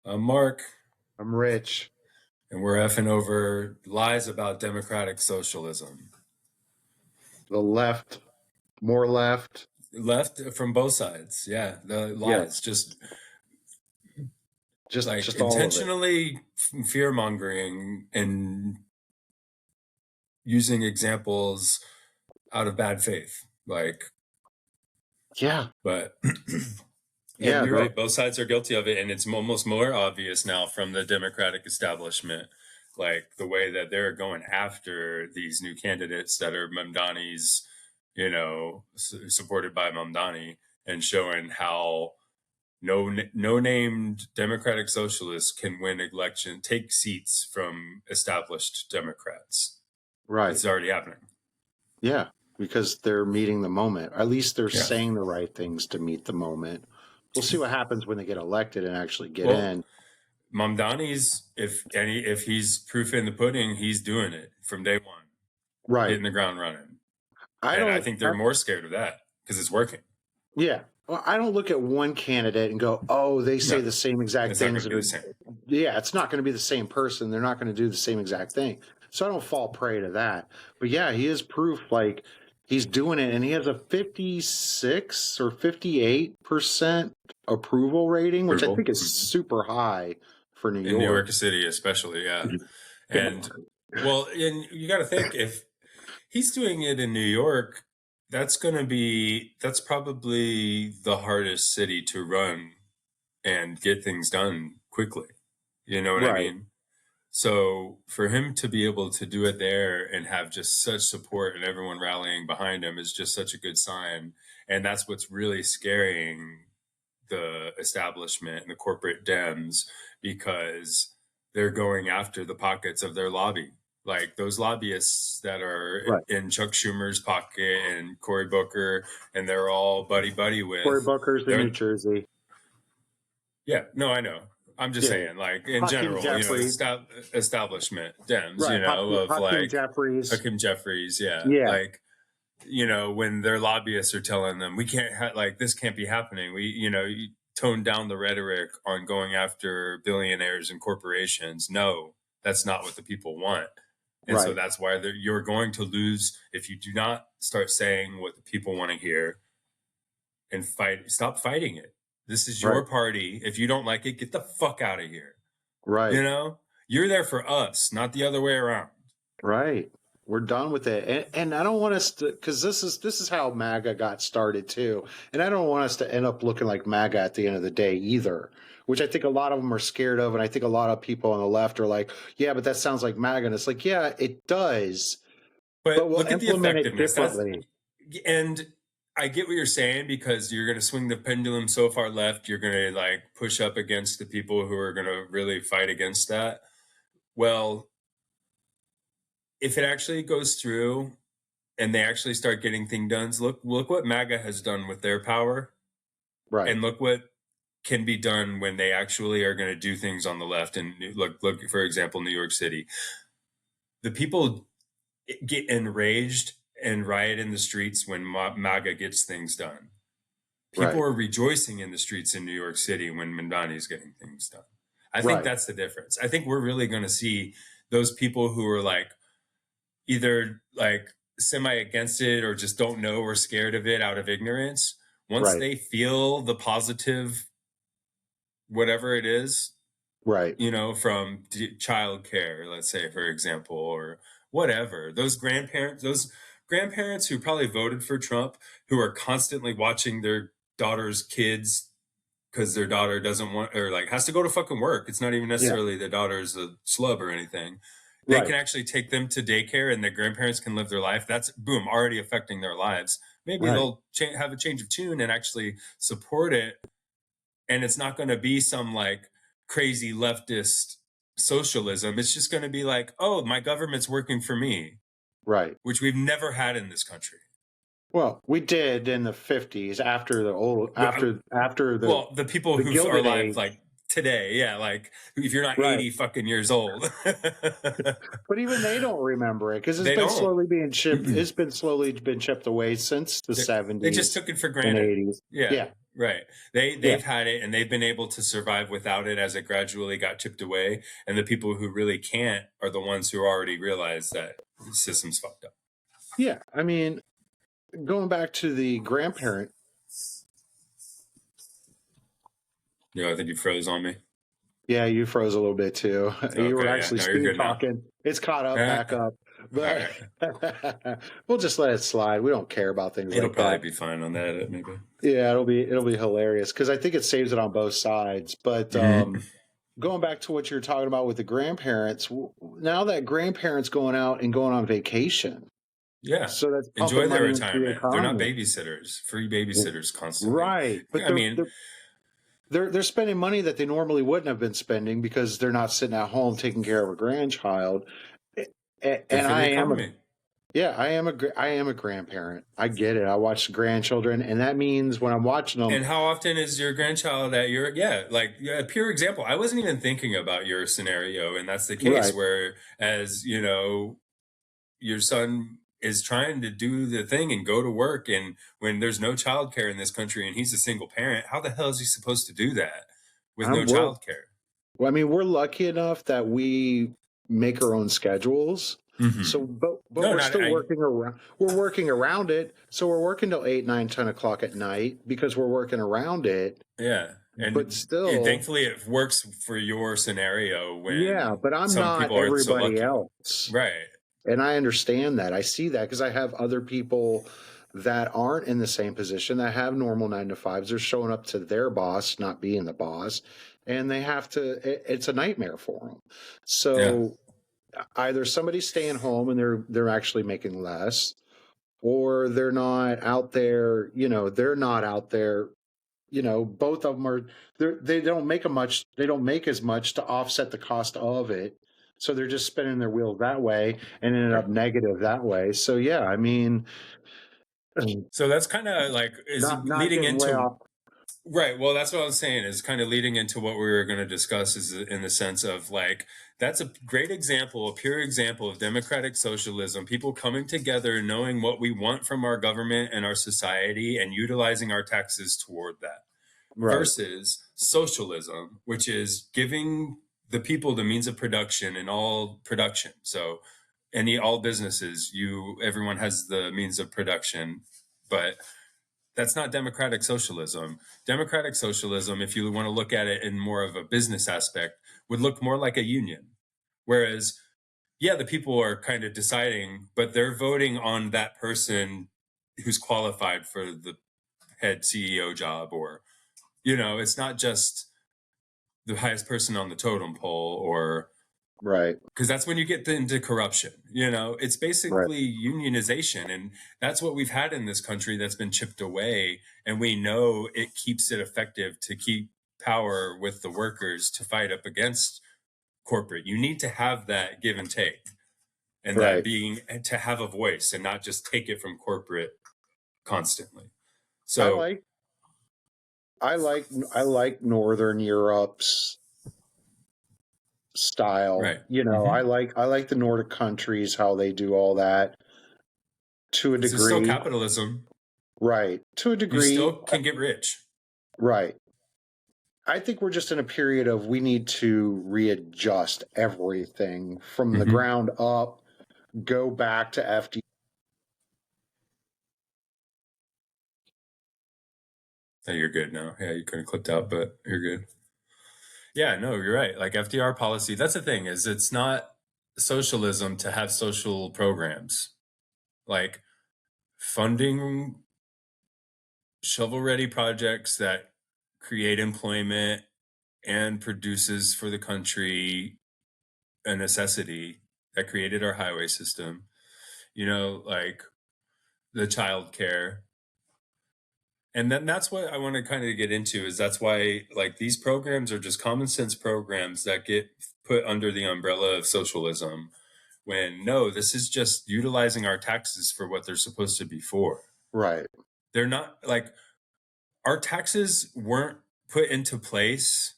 I'm Mark, I'm Rich. and we're effing over lies about democratic socialism. The left, more left. Left from both sides, yeah. The Yeah, lies, just like just all of it. intentionally fear mongering and using examples out of bad faith. Yeah, But yeah. you're right. Both sides are guilty of it, and it's almost more obvious now from the Democratic establishment, like the way that they're going after these new candidates that are Mamdani's, supported by Mamdani, and showing how no named Democratic socialists can win election, take seats from established Democrats. Right. It's already happening. Yeah, because they're meeting the moment. At least they're saying the right things to meet the moment. We'll see what happens when they get elected and actually get in. Mamdani's, if he's proof in the pudding, he's doing it from day one. Right. Hitting the ground running. I think they're more scared of that because it's working. Yeah. Well, I don't look at one candidate and go, oh, they say the same exact things. Yeah, it's not going to be the same person. They're not going to do the same exact thing. So I don't fall prey to that. But yeah, he is proof like he's doing it, and he has a 56 or 58% approval rating, which I think is super high for New York. In New York City, especially, yeah. And you got to think, if he's doing it in New York, that's probably the hardest city to run and get things done quickly. You know what I mean? So for him to be able to do it there and have just such support and everyone rallying behind him is just such a good sign. And that's what's really scaring the establishment and the corporate Dems, because they're going after the pockets of their lobby. Like those lobbyists that are in Chuck Schumer's pocket and Cory Booker, and they're all buddy with. Cory Booker's in New Jersey. Yeah, no, I know. I'm just saying, like in general, establishment Dems, Hakeem Jeffries, yeah. Like, when their lobbyists are telling them we can't this can't be happening. You tone down the rhetoric on going after billionaires and corporations. No, that's not what the people want. And so that's why you're going to lose if you do not start saying what the people want to hear and stop fighting it. This is your party. If you don't like it, get the fuck out of here. Right. You're there for us, not the other way around. Right. We're done with it. And I don't want us to, because this is how MAGA got started too. And I don't want us to end up looking like MAGA at the end of the day either, which I think a lot of them are scared of. And I think a lot of people on the left are like, yeah, but that sounds like MAGA. And it's like, yeah, it does. But we'll look at the effectiveness. And I get what you're saying, because you're going to swing the pendulum so far left, you're going to push up against the people who are going to really fight against that. Well, if it actually goes through and they actually start getting things done, look what MAGA has done with their power. Right. And look what can be done when they actually are going to do things on the left. And look, for example, New York City. The people get enraged and riot in the streets when MAGA gets things done. People are rejoicing in the streets in New York City when Mamdani is getting things done. I think that's the difference. I think we're really going to see those people who are either semi against it or just don't know or scared of it out of ignorance. Once they feel the positive, whatever it is, from childcare, let's say, for example, or whatever, those grandparents who probably voted for Trump, who are constantly watching their daughter's kids because their daughter doesn't want, or has to go to fucking work. It's not even necessarily the daughter's a slub or anything. They can actually take them to daycare and their grandparents can live their life. That's, boom, already affecting their lives. Maybe they'll have a change of tune and actually support it. And it's not going to be some crazy leftist socialism. It's just going to be oh, my government's working for me. Right. Which we've never had in this country. Well, we did in the 50s after the people who are alive today, if you're not 80 fucking years old. But even they don't remember it because slowly being chipped. It's been slowly chipped away since the 70s. They just took it for granted. And 80s. Yeah. Right. They've had it and they've been able to survive without it as it gradually got chipped away. And the people who really can't are the ones who already realize that the system's fucked up. Yeah. I mean, going back to the grandparent. I think you froze on me. Yeah, you froze a little bit too. You were Okay, yeah. actually No, you're smooth good now. talking. It's caught up, back up. But right. we'll just let it slide. We don't care about things It'll like probably that. be fine on that, maybe. Yeah, it'll be hilarious because I think it saves it on both sides. But going back to what you're talking about with the grandparents, now that grandparents going out and going on vacation, yeah, so that's enjoy pumping their money into the retirement. They're not economy, babysitters, free babysitters constantly. right? But I mean, they're spending money that they normally wouldn't have been spending because they're not sitting at home taking care of a grandchild. good And for the economy. I am a grandparent. I get it. I watch the grandchildren, and that means when I'm watching them. And how often is your grandchild at your a pure example? I wasn't even thinking about your scenario, and that's the case Right. where, as you know, your son is trying to do the thing and go to work, and when there's no childcare in this country and he's a single parent, how the hell is he supposed to do that with no childcare? Well, I mean, we're lucky enough that we make our own schedules. Mm-hmm. So, but we're still working around. We're working around it. So we're working till 8, 9, 10 o'clock at night because we're working around it. Yeah, but still, thankfully, it works for your scenario. When but I'm some not people are everybody so else, right? And I understand that. I see that because I have other people that aren't in the same position that have normal 9 to 5s. They're showing up to their boss, not being the boss, and they have to. It's a nightmare for them. So either somebody's staying home and they're actually making less, or they're not out there. They're not out there. Both of them are. They don't make much. They don't make as much to offset the cost of it. So they're just spinning their wheels that way and ended up negative that way. So yeah, I mean, so that's kind of like not leading getting way into off. right. Well, that's what I was saying is kind of leading into what we were going to discuss is in the sense of like that's a great example, a pure example of democratic socialism, people coming together, knowing what we want from our government and our society and utilizing our taxes toward that. Right. Versus socialism, which is giving the people the means of production in all production. So all businesses, everyone has the means of production, but that's not democratic socialism. Democratic socialism, if you want to look at it in more of a business aspect, would look more like a union. Whereas, the people are kind of deciding, but they're voting on that person who's qualified for the head CEO job, or, it's not just the highest person on the totem pole, or right, because that's when you get into corruption. It's basically unionization, and that's what we've had in this country that's been chipped away, and we know it keeps it effective to keep power with the workers to fight up against corporate. You need to have that give and take, and that being to have a voice and not just take it from corporate constantly. So I like Northern Europe's style. right. I like the Nordic countries, how they do all that to a degree. It's still capitalism. Right. To a degree. You still can get rich. Right. I think we're just in a period of we need to readjust everything from the ground up, go back to FD. Oh, you're good now. Yeah, you couldn't clipped out, but you're good. Yeah, no, you're right. Like FDR policy, that's the thing, is it's not socialism to have social programs. Like funding shovel-ready projects that create employment and produces for the country a necessity that created our highway system. Like the child care. And then that's what I want to kind of get into, is that's why like these programs are just common sense programs that get put under the umbrella of socialism, when no, this is just utilizing our taxes for what they're supposed to be for. Right. They're not like, our taxes weren't put into place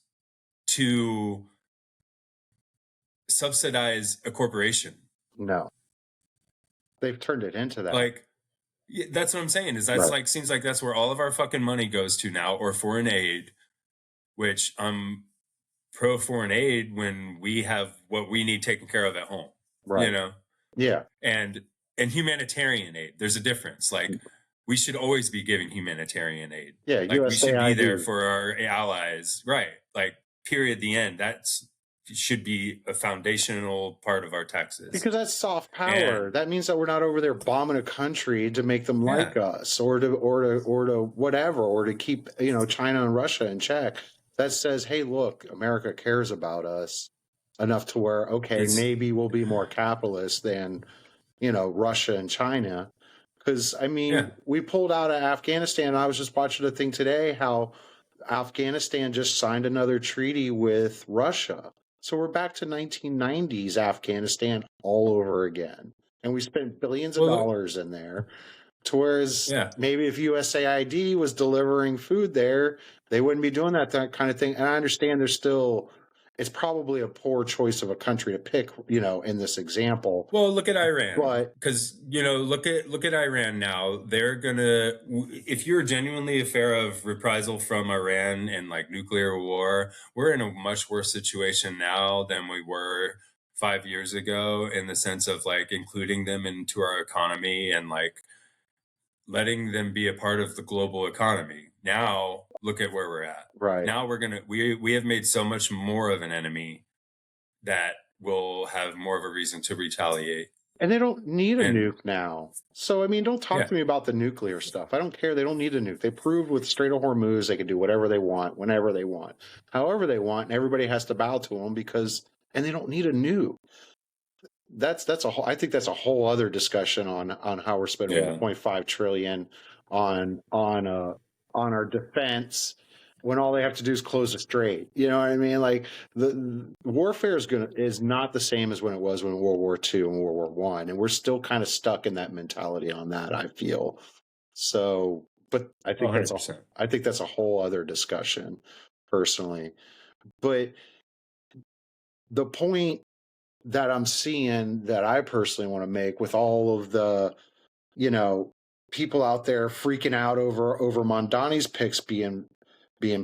to subsidize a corporation. No. They've turned it into that. Like, Yeah, that's what I'm saying. Is that's Right. like seems like that's where all of our fucking money goes to now, or foreign aid, which I'm pro foreign aid when we have what we need taken care of at home, you Right. know, Yeah. and humanitarian aid. There's a difference. Like we should always be giving humanitarian aid. Yeah. Like we should be there USAID. for our allies, right? Like period. The end. That's should be a foundational part of our taxes. Because that's soft power. And That means that we're not over there bombing a country to make them yeah, like us, or to whatever, or to keep China and Russia in check. That says, hey, look, America cares about us enough to where, okay, it's maybe we'll be more capitalist than Russia and China. Because I yeah. mean, we pulled out of Afghanistan. I was just watching a thing today how Afghanistan just signed another treaty with Russia. So we're back to 1990s Afghanistan all over again. And we spent billions of Well, look, dollars in there. To whereas yeah. maybe if USAID was delivering food there, they wouldn't be doing that kind of thing. And I understand it's probably a poor choice of a country to pick, in this example. Well, look at Iran, But because look at Iran now. They're gonna, if you're genuinely a fear of reprisal from Iran and like nuclear war, we're in a much worse situation now than we were 5 years ago in the sense of like including them into our economy and like letting them be a part of the global economy. Now, look at where we're at. right. Now we have made so much more of an enemy that will have more of a reason to retaliate. And they don't need a And nuke now. So, I mean, don't talk yeah, to me about the nuclear stuff. I don't care. They don't need a nuke. They proved with Strait of Hormuz they can do whatever they want, whenever they want, however they want, and everybody has to bow to them and they don't need a nuke. I think that's a whole other discussion on how we're spending yeah. 1.5 trillion on our defense when all they have to do is close a strait. You know what I mean? Like the warfare is not the same as when it was when World War II and World War One, and we're still kind of stuck in that mentality on that. I feel so, but Oh, 100%. I think that's a whole other discussion, personally. But the point that I'm seeing that I personally want to make with all of the, you know, people out there freaking out over Mondani's picks being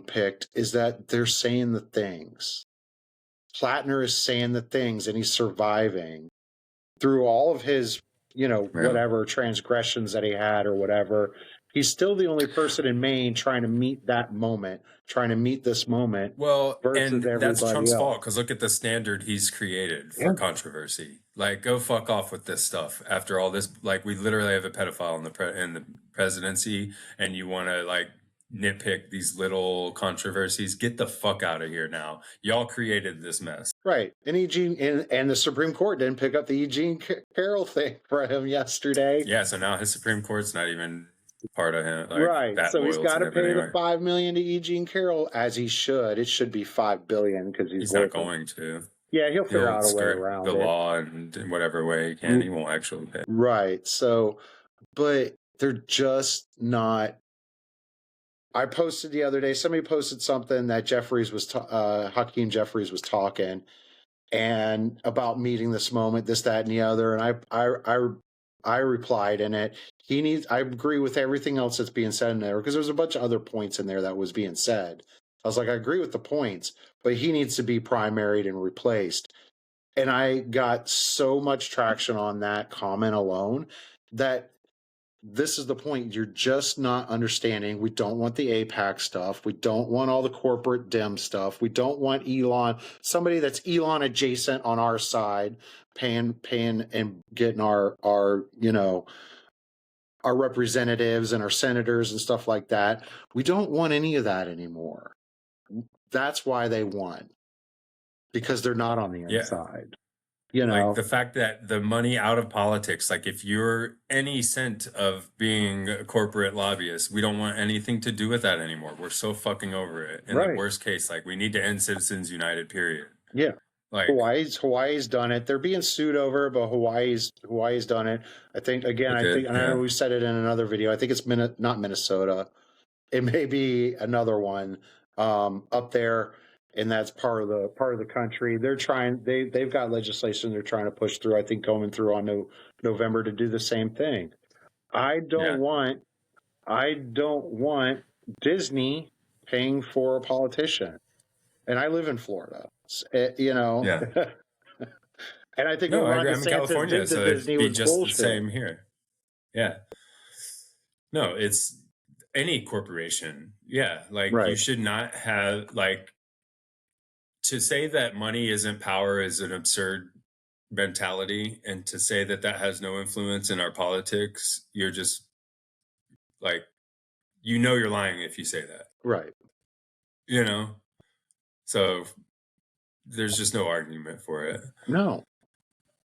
picked is that they're saying the things. Plattner is saying the things and he's surviving through all of his, Yeah. whatever transgressions that he had or whatever. He's still the only person in Maine trying to meet that moment, trying to meet this moment Well, versus and that's everybody Trump's else. fault because look at the standard he's created Yeah. for controversy. Like, go fuck off with this stuff. After all this, like, we literally have a pedophile in the presidency, and you want to like nitpick these little controversies. Get the fuck out of here now. Y'all created this mess. Right. And and the Supreme Court didn't pick up the Eugene Carroll thing for him yesterday. Yeah, so now his Supreme Court's not even part of him, like Right. that So he's loyal got to to him pay the anyway. $5 million to Eugene Carroll as he should. It should be $5 billion because he's He's not working. going to. Yeah, he'll figure He'll out a way skirt the around it. law and in whatever way he can. He won't actually pay. Right. So, but they're just not. I posted the other day, somebody posted something that Hakeem Jeffries was talking and about meeting this moment, this, that, and the other. And I replied in it. I agree with everything else that's being said in there because there's a bunch of other points in there that was being said. I was like, I agree with the points, but he needs to be primaried and replaced. And I got so much traction on that comment alone that this is the point. You're just not understanding. We don't want the APAC stuff. We don't want all the corporate Dem stuff. We don't want Elon, somebody that's Elon adjacent on our side, paying and getting our our representatives and our senators and stuff like that. We don't want any of that anymore. That's why they won, because they're not on the Yeah. inside. Like the fact that the money out of politics, like if you're any cent of being a corporate lobbyist, we don't want anything to do with that anymore. We're so fucking over it. In the worst case, like we need to end Citizens United, period. Yeah. Like Hawaii's done it. They're being sued over, but Hawaii's done it. I think again. I think, and I know we said it in another video. I think it's not Minnesota. It may be another one up there, and that's part of the country. They're trying. They've got legislation they're trying to push through. I think coming through on November to do the same thing. I don't want Disney paying for a politician. And I live in Florida, you know. Yeah. And I think No, what I Ron agree. I'm in DeSantis California, did to so it'd Disney be was just the bullshit. same here. Yeah. No, it's any corporation. Yeah. Like you should not have, like, to say that money isn't power is an absurd mentality. And to say that that has no influence in our politics, you're just like, you're lying if you say that. Right. You know? So there's just no argument for it. No,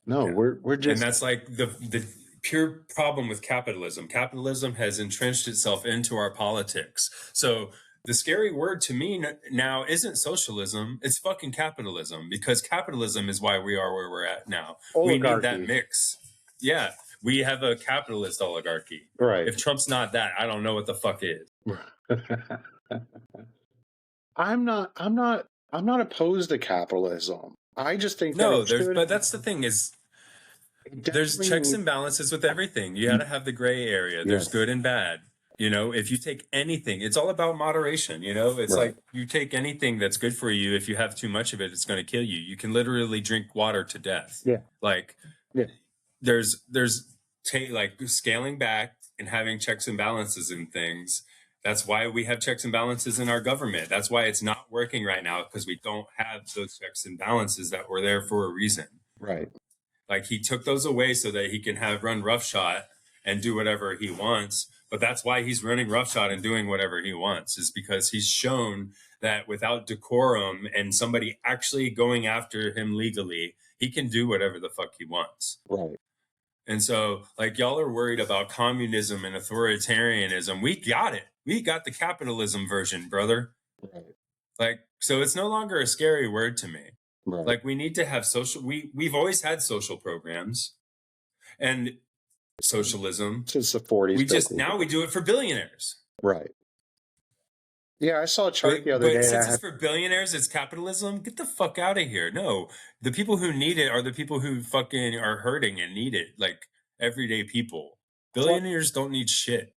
Yeah. we're just, and that's like the pure problem with capitalism. Capitalism has entrenched itself into our politics. So the scary word to me now isn't socialism, it's fucking capitalism, because capitalism is why we are where we're at now. We need that oligarchy. mix. Yeah, we have a capitalist oligarchy. Right. If Trump's not that, I don't know what the fuck is. I'm not opposed to capitalism. I just think that No, it should. but that's the thing is, there's checks and balances with everything. You got to have the gray area. There's good and bad. If you take anything, it's all about moderation. It's like you take anything that's good for you. If you have too much of it, it's going to kill you. You can literally drink water to death. Yeah. Like, there's like scaling back and having checks and balances in things. That's why we have checks and balances in our government. That's why it's not working right now, because we don't have those checks and balances that were there for a reason. Right. Like, he took those away so that he can run roughshod and do whatever he wants. But that's why he's running roughshod and doing whatever he wants, is because he's shown that without decorum and somebody actually going after him legally, he can do whatever the fuck he wants. Right. And so, like, y'all are worried about communism and authoritarianism. We got it. We got the capitalism version, brother. Right. Like, so it's no longer a scary word to me. Right. Like, we need to have we've always had social programs and socialism since the 40s. Now we do it for billionaires. Right. Yeah, I saw a chart the other day. But since it's for billionaires, it's capitalism. Get the fuck out of here. No, the people who need it are the people who fucking are hurting and need it. Like, everyday people. Billionaires don't need shit.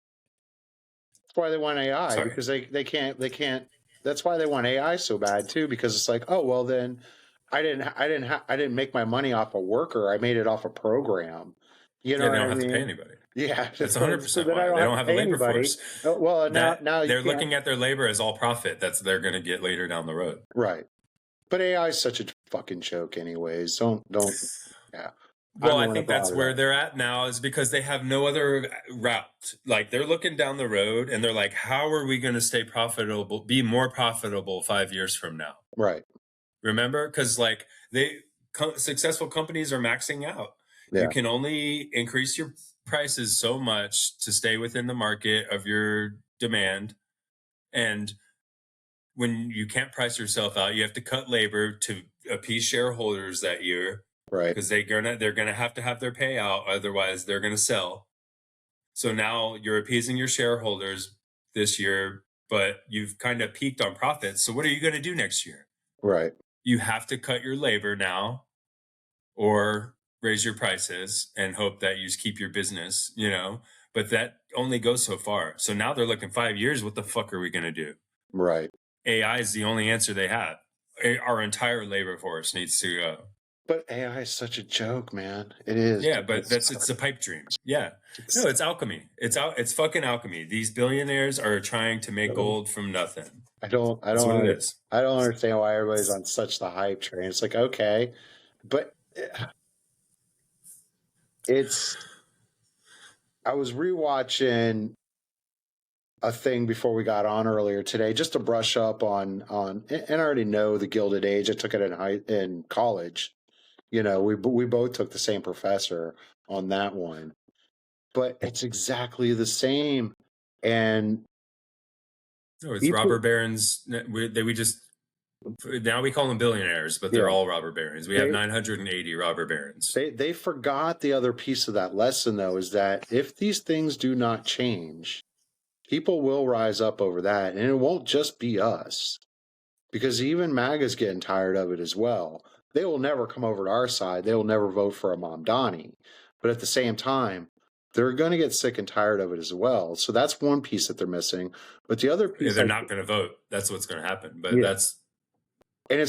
That's why they want AI, because they can't. That's why they want AI so bad too, because it's like, oh well, then I didn't make my money off a worker. I made it off a program. They don't have to pay anybody. Yeah, that's 100% why. They don't have a labor force. Well, now they're looking at their labor as all profit. They're going to get later down the road. Right. But AI is such a fucking joke, anyways. Don't. Yeah. Well, I think that's where they're at now, is because they have no other route. Like, they're looking down the road and they're like, how are we going to stay profitable, be more profitable 5 years from now? Right. Remember? Because, like, successful companies are maxing out. Yeah. You can only increase your prices so much to stay within the market of your demand. And when you can't price yourself out, you have to cut labor to appease shareholders that year. Right. Because they're gonna have to have their payout, otherwise they're gonna sell. So now you're appeasing your shareholders this year, but you've kind of peaked on profits. So what are you gonna do next year? Right. You have to cut your labor now, or raise your prices and hope that you just keep your business, but that only goes so far. So now they're looking 5 years. What the fuck are we going to do? Right. AI is the only answer they have. Our entire labor force needs to go. But AI is such a joke, man. It is. Yeah, but it's a pipe dream. Yeah. No, it's alchemy. It's fucking alchemy. These billionaires are trying to make gold from nothing. I don't understand why everybody's on such the hype train. It's like, okay, but I was rewatching a thing before we got on earlier today, just to brush up on, and I already know the Gilded Age. I took it in college. We both took the same professor on that one, but it's exactly the same. And it's robber barons. Now we call them billionaires, but they're all robber barons. We have 980 robber barons. They forgot the other piece of that lesson, though, is that if these things do not change, people will rise up over that. And it won't just be us, because even MAGA's getting tired of it as well. They will never come over to our side. They will never vote for a Mamdani. But at the same time, they're going to get sick and tired of it as well. So that's one piece that they're missing. But the other piece, they're not going to vote. That's what's going to happen. But that's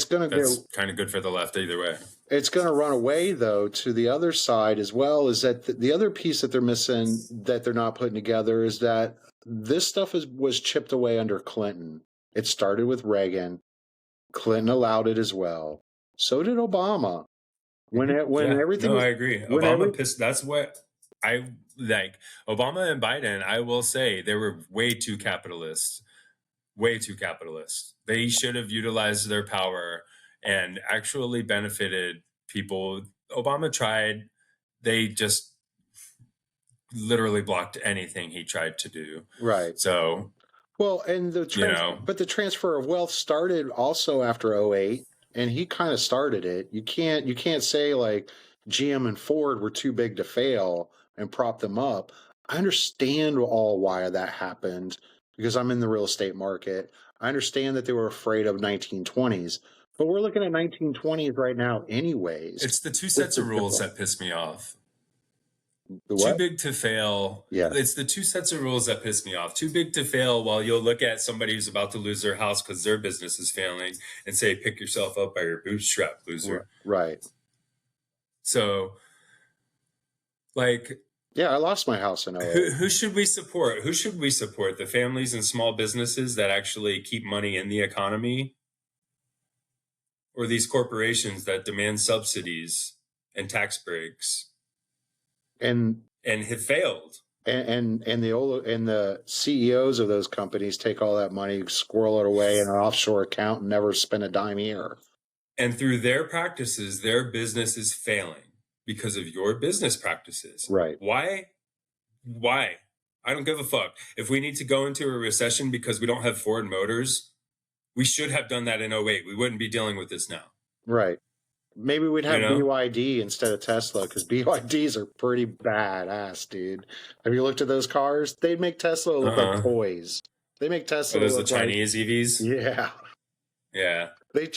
going to kind of good for the left either way. It's going to run away though to the other side as well. Is that the other piece that they're missing that they're not putting together is that this stuff was chipped away under Clinton. It started with Reagan. Clinton allowed it as well. So did Obama. Everything. No, I agree. Obama pissed. That's what I like. Obama and Biden, I will say, they were way too capitalist. Way too capitalist. They should have utilized their power and actually benefited people. Obama tried. They just literally blocked anything he tried to do. Right. So, well, and but the transfer of wealth started also after 2008, and he kind of started it. You can't say like GM and Ford were too big to fail and prop them up. I understand all why that happened because I'm in the real estate market. I understand that they were afraid of 1920s, but we're looking at 1920s right now anyways. It's the two sets of rules that piss me off. Too big to fail. Yeah. It's the two sets of rules that piss me off. Too big to fail, while you'll look at somebody who's about to lose their house because their business is failing and say, pick yourself up by your bootstrap, loser. Right. So, like... Yeah, I lost my house in 2008. Who should we support? Who should we support? The families and small businesses that actually keep money in the economy? Or these corporations that demand subsidies and tax breaks? And have failed. And the CEOs of those companies take all that money, squirrel it away in an offshore account, and never spend a dime here. And through their practices, their business is failing because of your business practices. Right. Why? I don't give a fuck. If we need to go into a recession because we don't have Ford Motors, we should have done that in 2008. We wouldn't be dealing with this now. Right. Maybe we'd have BYD instead of Tesla because BYDs are pretty badass, dude. Have you looked at those cars? They make Tesla look like toys. They make Tesla. Are those the Chinese EVs? Yeah. Yeah. They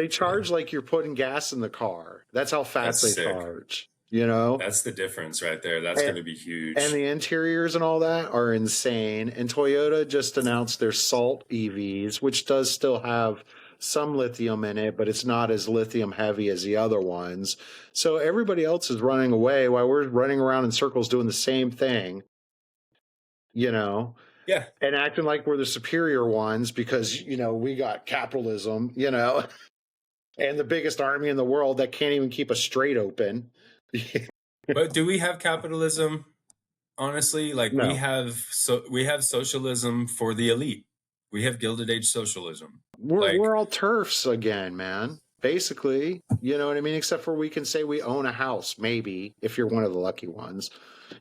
charge like you're putting gas in the car. That's how fast they charge. You know? That's the difference right there. That's going to be huge. And the interiors and all that are insane. And Toyota just announced their Salt EVs, which does still have some lithium in it, but it's not as lithium heavy as the other ones. So everybody else is running away while we're running around in circles doing the same thing, you know? Yeah. And acting like we're the superior ones because, we got capitalism, and the biggest army in the world that can't even keep a strait open. But do we have capitalism? Honestly, like no. we have socialism for the elite. We have Gilded Age socialism. We're all TERFs again, man. Basically, you know what I mean? Except for we can say we own a house, maybe, if you're one of the lucky ones,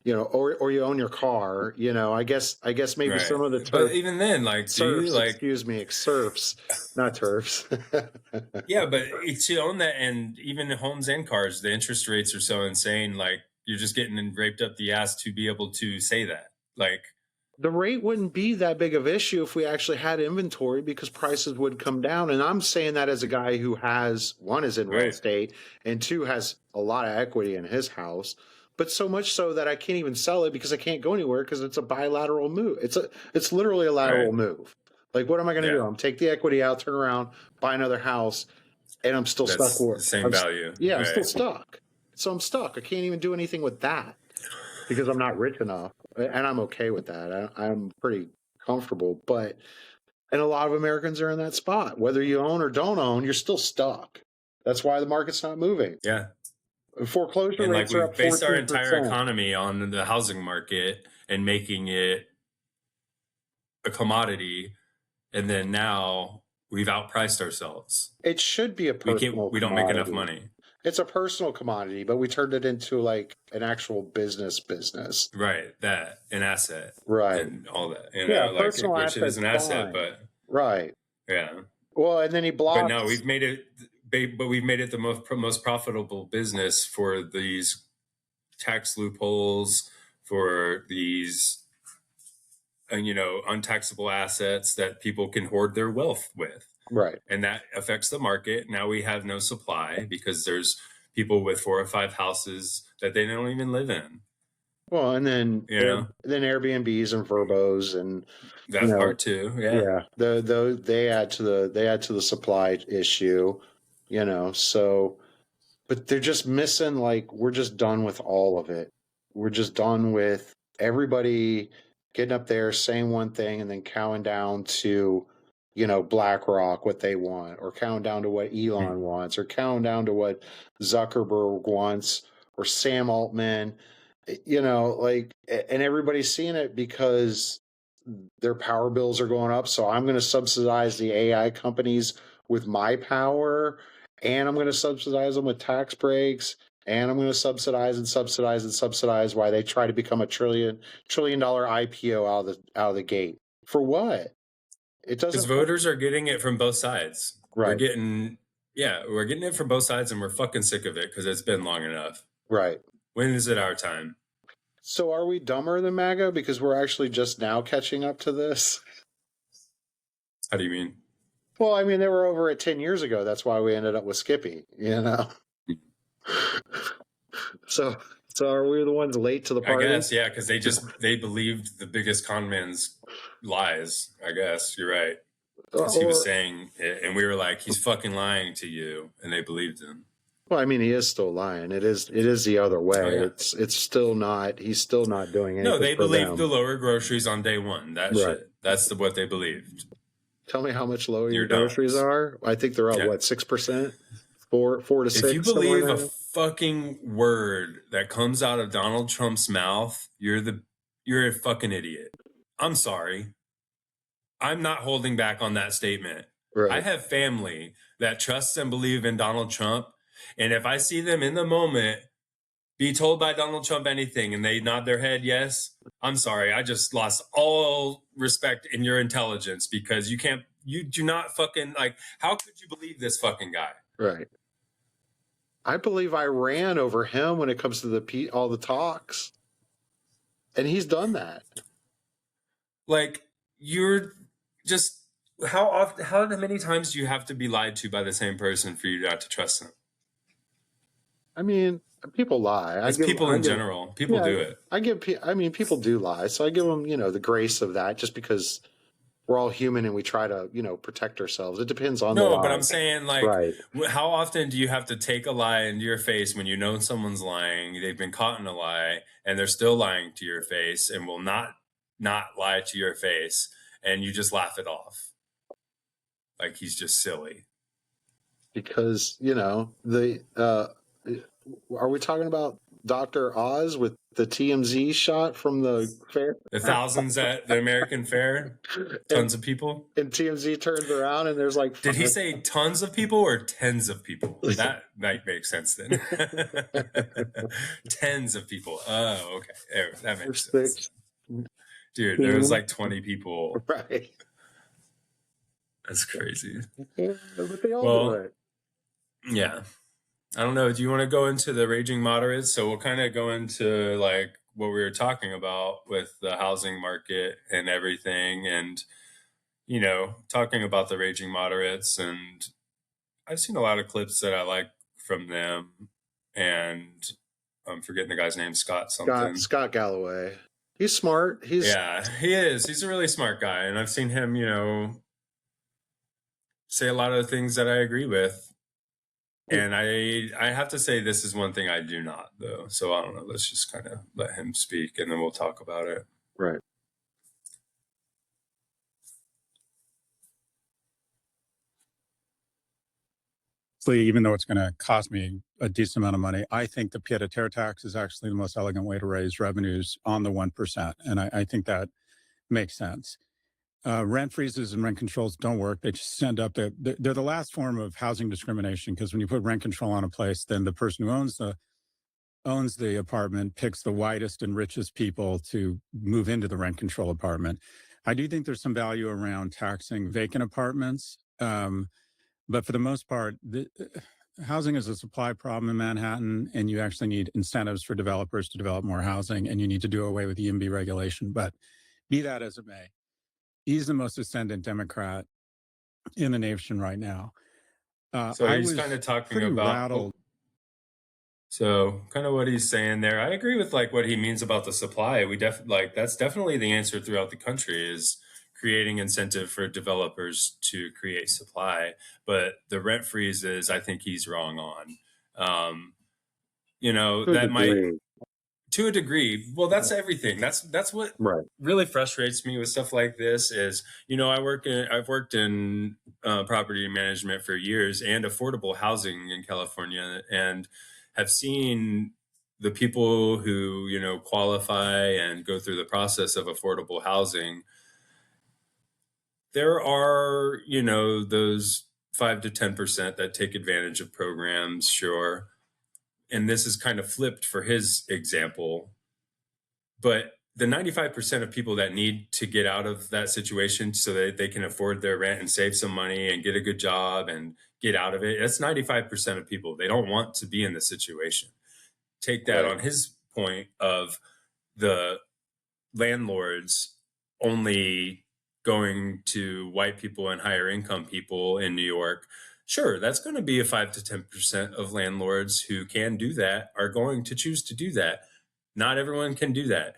or you own your car, I guess maybe right. Some of the TERFs. But even then, excuse me, serfs, not TERFs. Yeah, but to own that, and even homes and cars, the interest rates are so insane. Like, you're just getting raped up the ass to be able to say that. Like, the rate wouldn't be that big of an issue if we actually had inventory because prices would come down. And I'm saying that as a guy who has, one, is in real estate, and two, has a lot of equity in his house. But so much so that I can't even sell it because I can't go anywhere because it's a bilateral move. It's literally a lateral move. Like, what am I going to do? I'm take the equity out, turn around, buy another house, and I'm still stuck with the same value. Yeah, I'm still stuck. So I'm stuck. I can't even do anything with that because I'm not rich enough. And I'm okay with that. I'm pretty comfortable. And a lot of Americans are in that spot. Whether you own or don't own, you're still stuck. That's why the market's not moving. Yeah. Foreclosure rates are up 14%. We've based our entire economy on the housing market and making it a commodity. And then now we've outpriced ourselves. It should be a personal we don't make enough money. It's a personal commodity, but we turned it into like an actual business. Right. An asset. Right. And all that. Personal which is an asset, but. Right. Yeah. Well, and then he blocked. But no, we've made it the most profitable business for these tax loopholes, for these, untaxable assets that people can hoard their wealth with. Right. And that affects the market. Now we have no supply because there's people with 4 or 5 houses that they don't even live in. Well, and then then Airbnbs and Verbos and that part too. Yeah, they add to the supply issue, So, but they're just missing, like, we're just done with all of it. We're just done with everybody getting up there saying one thing and then counting down to, BlackRock what they want, or counting down to what Elon wants, or counting down to what Zuckerberg wants, or Sam Altman, like, and everybody's seeing it because their power bills are going up. So I'm going to subsidize the AI companies with my power, and I'm going to subsidize them with tax breaks, and I'm going to subsidize why they try to become a trillion dollar IPO out of the gate. For what? It doesn't. Because voters are getting it from both sides. Right. We're getting it from both sides, and we're fucking sick of it because it's been long enough. Right. When is it our time? So are we dumber than MAGA because we're actually just now catching up to this? How do you mean? Well, I mean, they were over it 10 years ago. That's why we ended up with Skippy, So are we the ones late to the party? I guess, yeah, because they believed the biggest con man's lies. I guess you're right. Because he was saying it, and we were like, he's fucking lying to you, and they believed him. Well, I mean, he is still lying. It is the other way. Oh, yeah. It's still not. He's still not doing anything. No, they believed the lower groceries on day one. Shit. That's what they believed. Tell me how much lower your groceries are. I think they're up, what, 6%? 4 to 6. If you believe a fucking word that comes out of Donald Trump's mouth, you're a fucking idiot. I'm sorry. I'm not holding back on that statement. Right. I have family that trusts and believe in Donald Trump. And if I see them in the moment be told by Donald Trump anything and they nod their head yes, I'm sorry. I just lost all respect in your intelligence because you do not fucking, like, how could you believe this fucking guy? Right. I believe I ran over him when it comes to all the talks. And he's done that. Like, you're just, how many times do you have to be lied to by the same person for you not to trust them? I mean, people lie. It's people in general. People do it. People do lie. So I give them, the grace of that just because we're all human and we try to, protect ourselves. It depends on the lie. No, but I'm saying, like, right. How often do you have to take a lie into your face when you know someone's lying, they've been caught in a lie, and they're still lying to your face and will not lie to your face, and you just laugh it off? Like, he's just silly. Because, are we talking about Dr. Oz with the TMZ shot from the fair? The thousands at the American Fair? Tons of people? And TMZ turns around and there's like... Did he say tons of people or tens of people? That might make sense then. Tens of people. Oh, okay. That makes sense. Dude, there was like 20 people. Right. That's crazy. Yeah, but they all do it. Yeah. I don't know. Do you want to go into the raging moderates? So we'll kind of go into like what we were talking about with the housing market and everything, and talking about the raging moderates. And I've seen a lot of clips that I like from them, and I'm forgetting the guy's name, Scott Scott Galloway. He's smart. He is. He's a really smart guy, and I've seen him, say a lot of the things that I agree with. And I have to say, this is one thing I do not, though. So I don't know. Let's just kind of let him speak, and then we'll talk about it. Right. Even though it's going to cost me a decent amount of money, I think the pied-à-terre tax is actually the most elegant way to raise revenues on the 1%. And I think that makes sense. Rent freezes and rent controls don't work. They just end up they're the last form of housing discrimination, because when you put rent control on a place, then the person who owns the apartment picks the whitest and richest people to move into the rent control apartment. I do think there's some value around taxing vacant apartments, but for the most part, housing is a supply problem in Manhattan, and you actually need incentives for developers to develop more housing, and you need to do away with EMB regulation. But be that as it may, he's the most ascendant Democrat in the nation right now. So he's kind of talking about... So kind of what he's saying there, I agree with like what he means about the supply. We definitely that's definitely the answer throughout the country is creating incentive for developers to create supply. But the rent freezes, I think he's wrong on. To a That might, degree. to a degree. Well, that's everything. That's what Right. really frustrates me with stuff like this is, I've worked in property management for years and affordable housing in California, and have seen the people who, qualify and go through the process of affordable housing. There are, those 5 to 10% that take advantage of programs, sure. And this is kind of flipped for his example. But the 95% of people that need to get out of that situation so that they can afford their rent and save some money and get a good job and get out of it, that's 95% of people. They don't want to be in this situation. Take that Right. on his point of the landlords only going to white people and higher income people in New York. Sure, that's going to be a 5 to 10% of landlords who can do that are going to choose to do that. Not everyone can do that.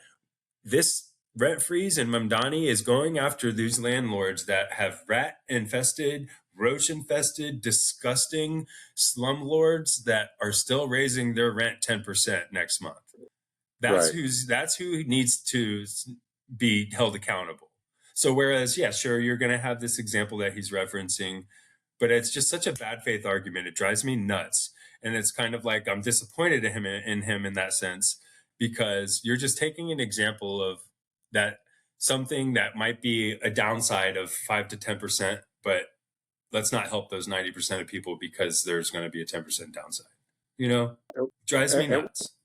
This rent freeze in Mamdani is going after these landlords that have rat infested, roach infested, disgusting slumlords that are still raising their rent 10% next month. That's who needs to be held accountable. So whereas, yeah, sure, you're going to have this example that he's referencing, but it's just such a bad faith argument. It drives me nuts. And it's kind of like I'm disappointed in him in that sense, because you're just taking an example of that, something that might be a downside of 5 to 10%, but let's not help those 90% of people because there's going to be a 10% downside. It drives me nuts.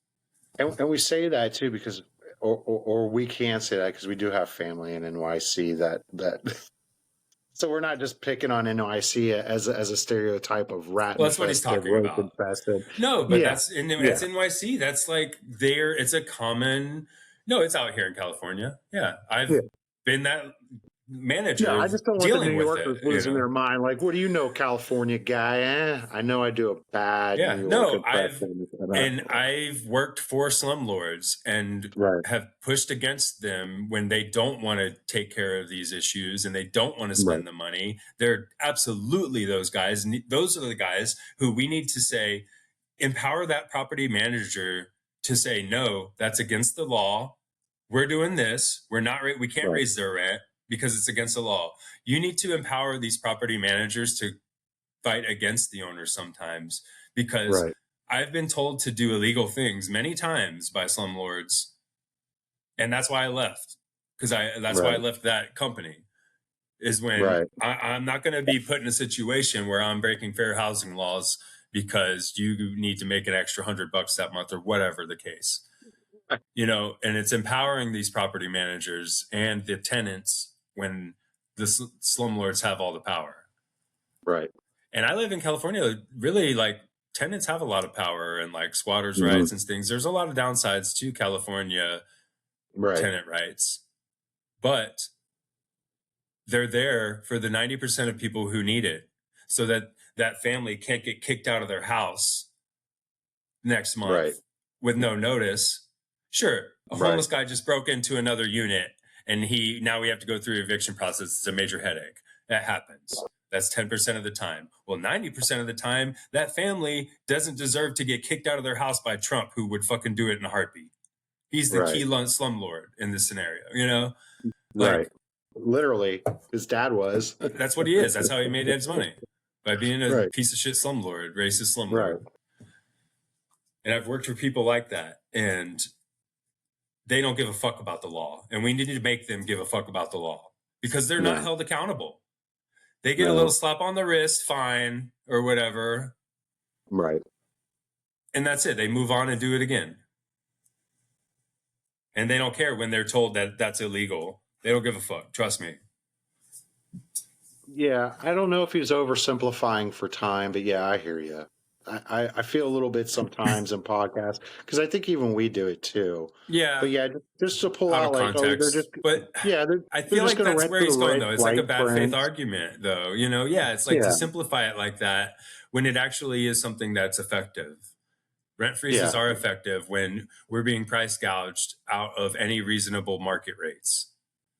And we say that too because, or we can say that because we do have family in NYC that so we're not just picking on NYC as a stereotype of rat Well, that's what he's infested, talking roach about. infested. No, but that's NYC. That's like it's a common. No, it's out here in California. Yeah, I've been that manager. No, I just don't want the New dealing with Yorkers it. losing their mind. Like, what do you know, California guy? I know I do a bad New York impression. I've worked for slumlords and have pushed against them when they don't want to take care of these issues and they don't want to spend the money. They're absolutely those guys. Those are the guys who we need to say, empower that property manager to say, no, that's against the law. We're doing this. We can't raise their rent because it's against the law. You need to empower these property managers to fight against the owners sometimes, because I've been told to do illegal things many times by slumlords. And that's why I left. That's why I left that company, is when I'm not going to be put in a situation where I'm breaking fair housing laws because you need to make an extra $100 that month or whatever the case. And it's empowering these property managers and the tenants when the slumlords have all the power. Right. And I live in California, really, like, tenants have a lot of power and like squatters' rights and things. There's a lot of downsides to California tenant rights, but they're there for the 90% of people who need it, so that that family can't get kicked out of their house next month with no notice. Sure, a homeless guy just broke into another unit and now we have to go through eviction process. It's a major headache. That happens. That's 10% of the time. Well, 90% of the time, that family doesn't deserve to get kicked out of their house by Trump, who would fucking do it in a heartbeat. He's the key slumlord in this scenario, Like, literally, his dad was. That's what he is. That's how he made his money, by being a piece of shit slumlord, racist slumlord. And I've worked for people like that, and they don't give a fuck about the law. And we need to make them give a fuck about the law, because they're not held accountable. They get a little slap on the wrist, fine, or whatever. Right. And that's it. They move on and do it again. And they don't care when they're told that that's illegal. They don't give a fuck. Trust me. Yeah, I don't know if he's oversimplifying for time, but yeah, I hear you. I feel a little bit sometimes in podcasts, because I think even we do it too. Yeah. But yeah, just to pull out like, context. they're just, but I feel like that's where he's going, though. It's like a bad faith argument, though. It's like to simplify it like that when it actually is something that's effective. Rent freezes are effective when we're being price gouged out of any reasonable market rates.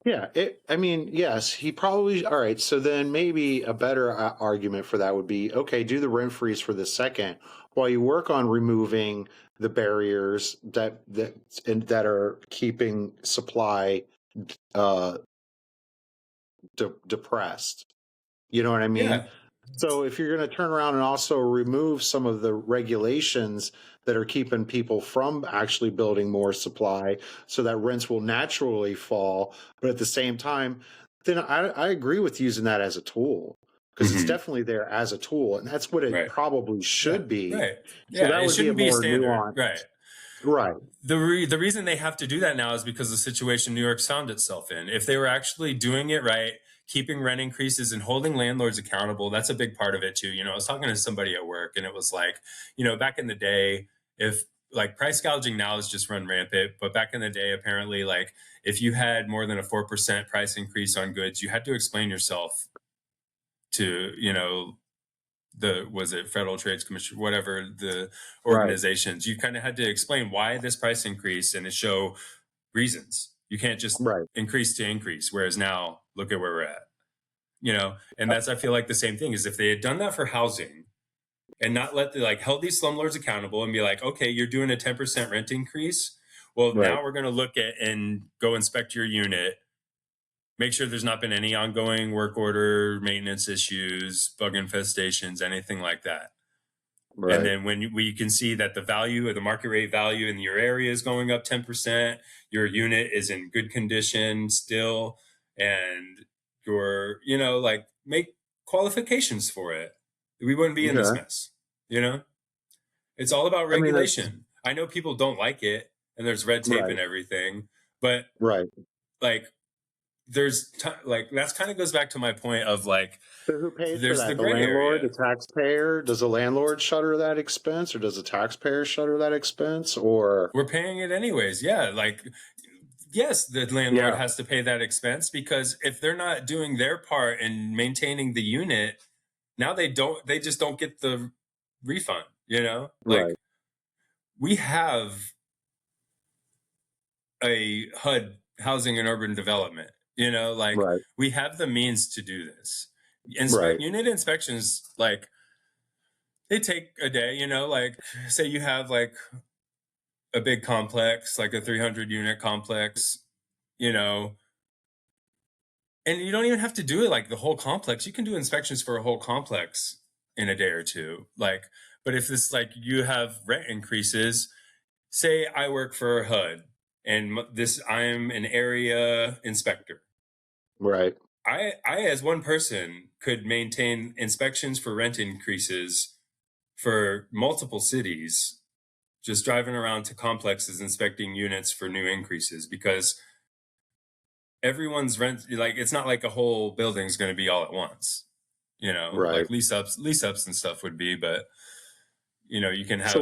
Yeah, I mean, yes, he probably. All right, so then maybe a better argument for that would be, okay, do the rent freeze for the second while you work on removing the barriers that are keeping supply uh, depressed. You know what I mean? Yeah. So if you're going to turn around and also remove some of the regulations that are keeping people from actually building more supply so that rents will naturally fall, but at the same time, then I agree with using that as a tool because it's definitely there as a tool, and that's what it Right. probably should be. Right. So Yeah, that it would be a shouldn't be a more standard. nuanced. Right. Right. The reason they have to do that now is because of the situation New York's found itself in. If they were actually doing it right, keeping rent increases and holding landlords accountable, that's a big part of it too. I was talking to somebody at work and it was like, back in the day, if like price gouging now is just run rampant, but back in the day, apparently, like if you had more than a 4% price increase on goods, you had to explain yourself to, was it Federal Trades Commission, whatever the organizations, you kind of had to explain why this price increase and to show reasons. You can't just increase to increase. Whereas now, look at where we're at, and that's, I feel like the same thing is if they had done that for housing and not held these slumlords accountable and be like, okay, you're doing a 10% rent increase. Well, now we're going to look at and go inspect your unit. Make sure there's not been any ongoing work order, maintenance issues, bug infestations, anything like that. Right. And then when we can see that the value of the market rate value in your area is going up 10%, your unit is in good condition still, and you're, make qualifications for it, we wouldn't be in this mess. It's all about regulation. I know people don't like it and there's red tape and everything, but there's that's kind of goes back to my point of so who pays there's for that? The landlord, the taxpayer? Does the landlord shutter that expense, or does the taxpayer shutter that expense? Or we're paying it anyways? Yeah, yes, the landlord has to pay that expense because if they're not doing their part in maintaining the unit, now they just don't get the refund. We have a HUD, housing and urban development. We have the means to do this. Unit inspections, they take a day, say you have a big complex, like a 300 unit complex, and you don't even have to do it the whole complex. You can do inspections for a whole complex in a day or two. But if this, you have rent increases, say I work for HUD and I'm an area inspector. Right. I, as one person, could maintain inspections for rent increases for multiple cities, just driving around to complexes inspecting units for new increases, because everyone's rent, it's not like a whole building's going to be all at once, lease ups and stuff would be, but you can have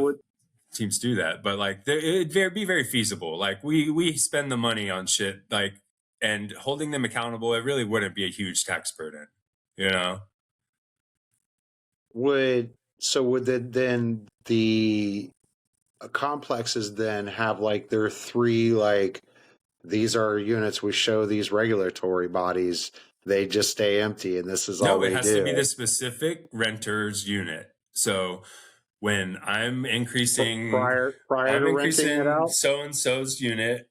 teams do that, but it'd be very feasible. We spend the money on shit, and holding them accountable, it really wouldn't be a huge tax burden, Would then the complexes then have their three these are units we show these regulatory bodies, they just stay empty and this is all they do? No, it has to be the specific renter's unit. So when I'm increasing prior to renting it out, so-and-so's unit,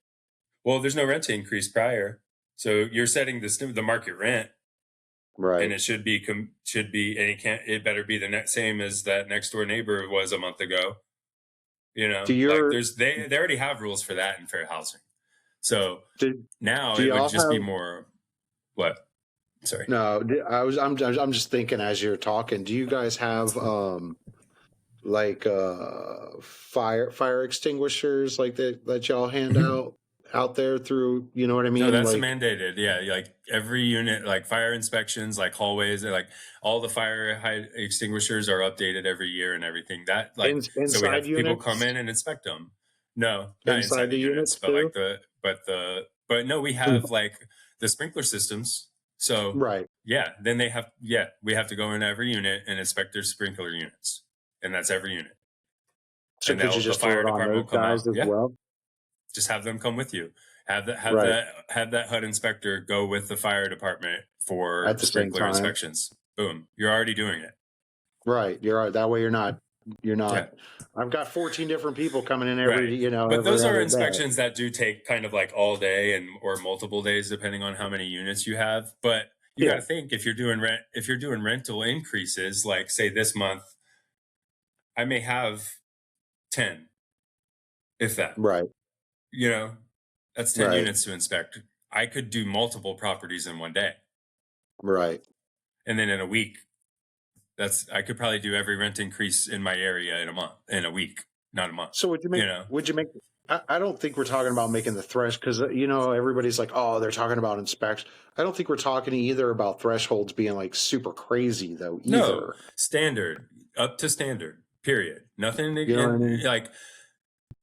well, there's no rent increase prior. So you're setting the market rent. Right. And it should be, and it better be the same as that next door neighbor was a month ago. They already have rules for that in fair housing. So now it would just be more, what? Sorry. No, I'm just thinking as you're talking, do you guys have fire extinguishers that y'all hand out there through, you know what I mean? No, that's mandated. Yeah, every unit, fire inspections, hallways, all the fire extinguishers are updated every year and everything. That so we have people come in and inspect them. No, not inside the units, but no, we have the sprinkler systems. So then we have to go in every unit and inspect their sprinkler units, and that's every unit. So could you the just throw fire it on department will those come guys out. as Yeah, well? just have them come with you. Have that Right. HUD inspector go with the fire department for At the same sprinkler time. inspections. Boom, you're already doing it. Right. You're right. That way you're not. Yeah. I've got 14 different people coming in Right. But every those are other day. inspections that do take kind of like all day or multiple days, depending on how many units you have. But you got to think, if you're doing rental increases, like say this month, I may have 10, if that. Right. That's 10 Right. units to inspect. I could do multiple properties in one day. Right. And then in a week, I could probably do every rent increase in my area in a week, not a month. So would you make, I don't think we're talking about making the threshold, because, everybody's like, oh, they're talking about inspection. I don't think we're talking either about thresholds being like super crazy though, either. No, standard, up to standard, period. Nothing, You know what I mean? like,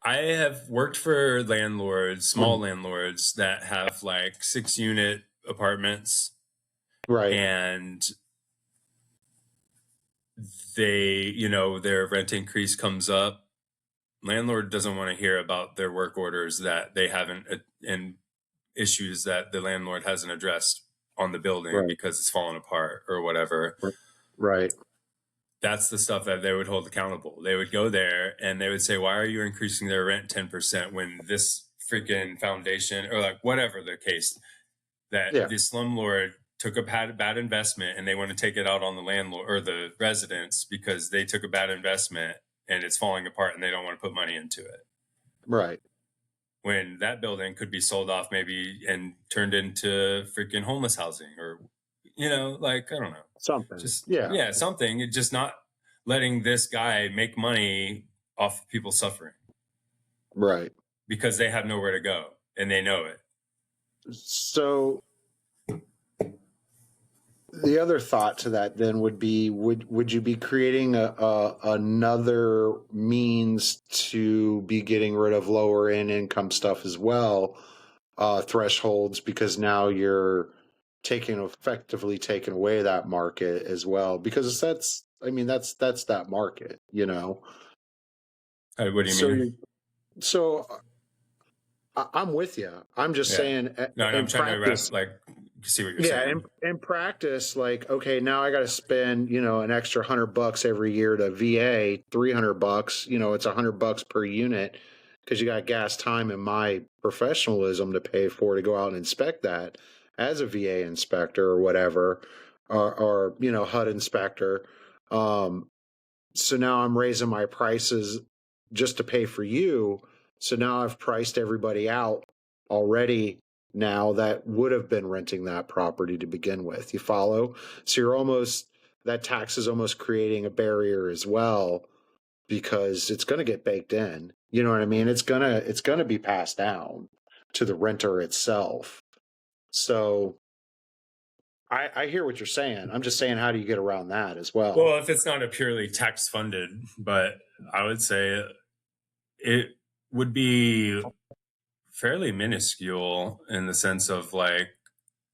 I have worked for landlords, small landlords that have like 6-unit apartments. Right. And they, their rent increase comes up. Landlord doesn't want to hear about their work orders that they haven't, and issues that the landlord hasn't addressed on the building because it's fallen apart or whatever. Right. That's the stuff that they would hold accountable. They would go there and they would say, why are you increasing their rent 10% when this freaking foundation, or like whatever the case, that the slumlord took a bad investment and they want to take it out on the landlord or the residents because they took a bad investment and it's falling apart and they don't want to put money into it. Right. When that building could be sold off maybe and turned into freaking homeless housing, or, like, I don't know. Something. Something. It's just not letting this guy make money off of people suffering. Right. Because they have nowhere to go and they know it. So the other thought to that then would be, would you be creating another means to be getting rid of lower end income stuff as well, thresholds, because now you're effectively taking away that market as well, because that's that market, What do you mean? So I'm with you. I'm just saying. No, I'm trying to see what you're saying. In practice, like, okay, now I got to spend, an extra $100 every year to VA, $300. It's $100 per unit because you got gas time and my professionalism to pay for to go out and inspect that as a VA inspector or whatever, or HUD inspector. So now I'm raising my prices just to pay for you. So now I've priced everybody out already now that would have been renting that property to begin with. You follow? So that tax is almost creating a barrier as well, because it's going to get baked in. You know what I mean? It's going to be passed down to the renter itself. So I hear what you're saying. I'm just saying, how do you get around that as well? Well, if it's not a purely tax funded, but I would say it would be fairly minuscule in the sense of like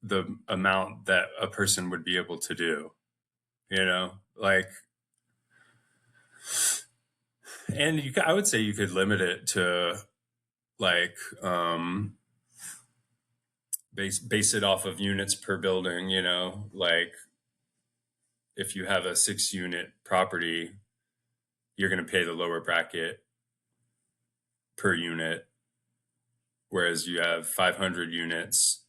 the amount that a person would be able to do, like, and I would say you could limit it to like, base it off of units per building, like if you have a 6-unit property, you're going to pay the lower bracket per unit. Whereas you have 500 units,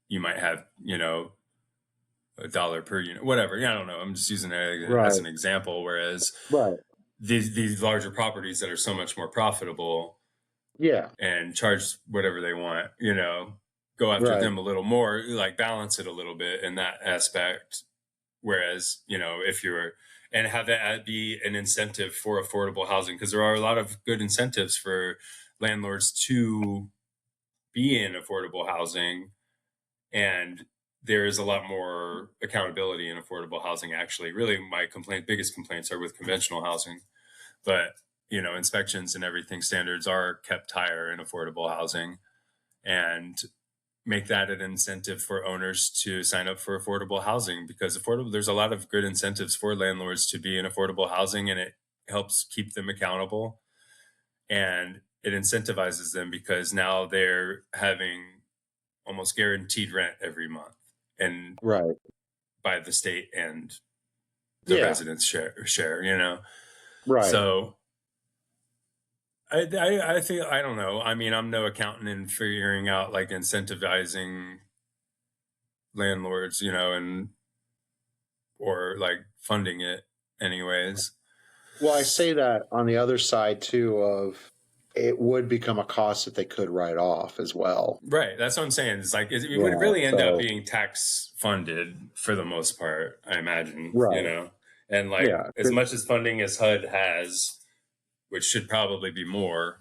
you might have, $1 per unit, whatever. I don't know. I'm just using it as an example. Whereas these larger properties that are so much more profitable, and charge whatever they want, go after them a little more, like balance it a little bit in that aspect. Whereas, and have that be an incentive for affordable housing, because there are a lot of good incentives for landlords to be in affordable housing, and there is a lot more accountability in affordable housing. Actually, really, my biggest complaints are with conventional housing, but inspections and everything standards are kept higher in affordable housing, and make that an incentive for owners to sign up for affordable housing, because there's a lot of good incentives for landlords to be in affordable housing, and it helps keep them accountable, and it incentivizes them because now they're having almost guaranteed rent every month, and Right. by the state and the Yeah. residents share, you know. Right. So I think, I don't know. I mean, I'm no accountant in figuring out like incentivizing landlords, you know, and or like funding it anyways. Well, I say that on the other side too of it would become a cost that they could write off as well. Right. That's what I'm saying. It's like it would really end up being tax funded for the most part, I imagine. Right. You know, and like as much as funding as HUD has, which should probably be more,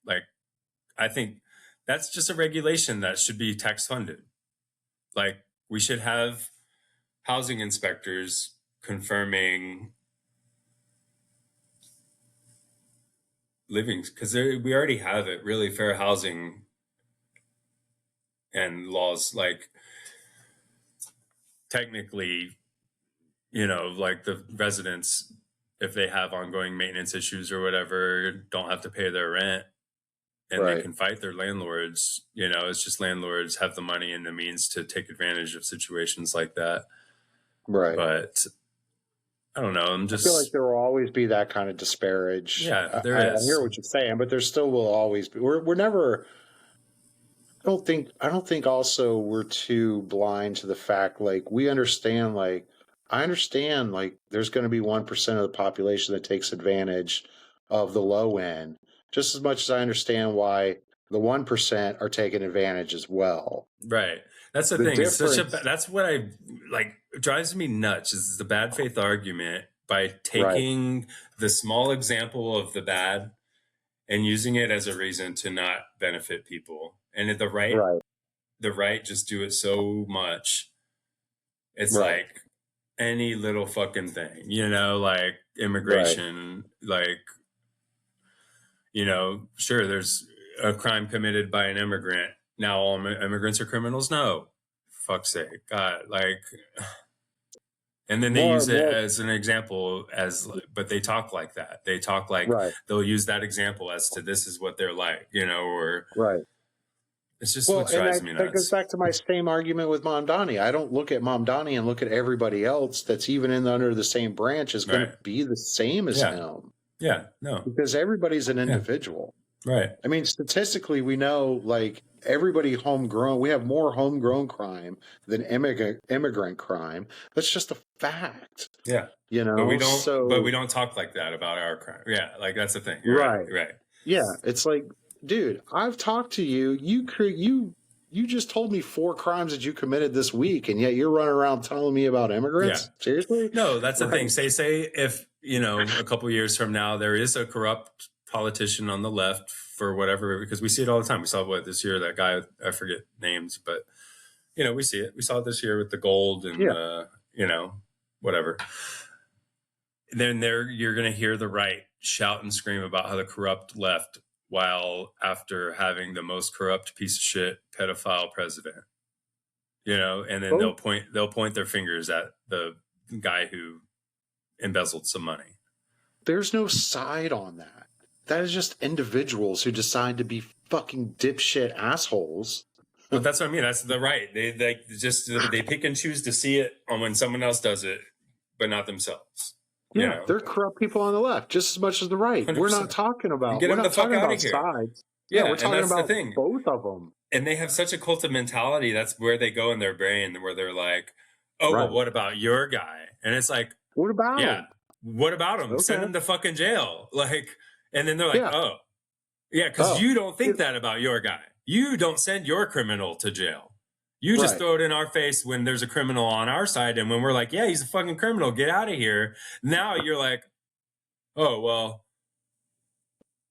like I think that's just a regulation that should be tax funded. Like we should have housing inspectors confirming livings, because we already have it, really fair housing and laws. Like technically, you know, like the residents, if they have ongoing maintenance issues or whatever, don't have to pay their rent, and they can fight their landlords. You know, it's just landlords have the money and the means to take advantage of situations like that. Right. But I don't know. I feel like there will always be that kind of disparage. Yeah, there is. I hear what you're saying, but there still will always be. We're never. I don't think also we're too blind to the fact, like we understand, like I understand, like there's going to be 1% of the population that takes advantage of the low end, just as much as I understand why the 1% are taking advantage as well. Right. That's the thing. It's that's what I like. It drives me nuts. Is the bad faith argument by taking the small example of the bad and using it as a reason to not benefit people. And the right just do it so much. It's like any little fucking thing, you know, like immigration, like, you know, sure, there's a crime committed by an immigrant. Now all immigrants are criminals? No. Fuck's sake. God, like, and then they use it as an example but they talk like that. They talk like they'll use that example as to this is what they're like, you know, or it's just what drives me nuts. That goes back to my same argument with Mamdani. I don't look at Mamdani and look at everybody else that's even under the same branch is going to be the same as him. Yeah, no. Because everybody's an individual. Right. I mean, statistically, we know, like, everybody homegrown. We have more homegrown crime than immigrant crime. That's just a fact. Yeah. You know? But we don't talk like that about our crime. Yeah, like, that's the thing. Right. Yeah, it's like, dude, I've talked to you. You just told me 4 crimes that you committed this week, and yet you're running around telling me about immigrants? Yeah. Seriously? No, that's the thing. Say if, you know, a couple of years from now, there is a corrupt politician on the left for whatever, because we see it all the time. We saw this year, that guy, I forget names, but, you know, we see it. We saw it this year with the gold and, you know, whatever. Then you're going to hear the right shout and scream about how the corrupt left, while after having the most corrupt piece of shit pedophile president, you know, and then they'll point their fingers at the guy who embezzled some money. There's no side on that. That is just individuals who decide to be fucking dipshit assholes. But that's what I mean. That's the right. They pick and choose to see it on when someone else does it, but not themselves. Yeah, you know? They're corrupt people on the left just as much as the right. 100%. We're not talking about. Get them the fuck out of here. Sides. Yeah, we're talking about both of them. And they have such a cult of mentality. That's where they go in their brain, where they're like, "Oh, well, what about your guy?" And it's like, "What about him? What about him? Okay. Send him to fucking jail." Like, and then they're like, "Oh, yeah, because you don't think that about your guy. You don't send your criminal to jail. You just throw it in our face when there's a criminal on our side, and when we're like, yeah, he's a fucking criminal, get out of here." Now you're like, "Oh, well,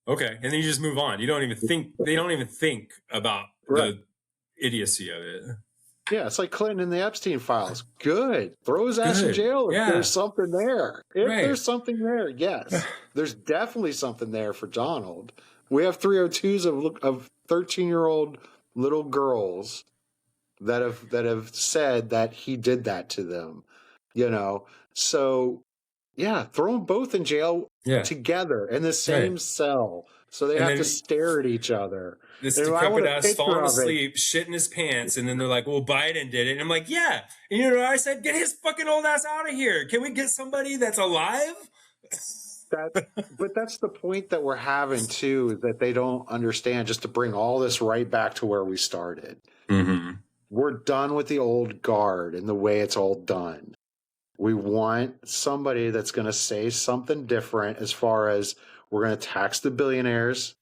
okay," and then you just move on. You don't even think. They don't even think about the idiocy of it. Yeah, it's like Clinton in the Epstein files. Good. Throw his ass in jail if there's something there. If there's something there, yes. There's definitely something there for Donald. We have 302s of 13-year-old little girls that have said that he did that to them. You know, so Yeah, throw them both in jail together in the same cell. So they have to stare at each other. This And I want decrepit a ass picture falling of it. asleep, shitting his pants, and then they're like, well, Biden did it. And I'm like, yeah. And you know what I said? Get his fucking old ass out of here. Can we get somebody that's alive? But that's the point that we're having too, is that they don't understand, just to bring all this right back to where we started. Mm-hmm. We're done with the old guard and the way it's all done. We want somebody that's going to say something different, as far as we're going to tax the billionaires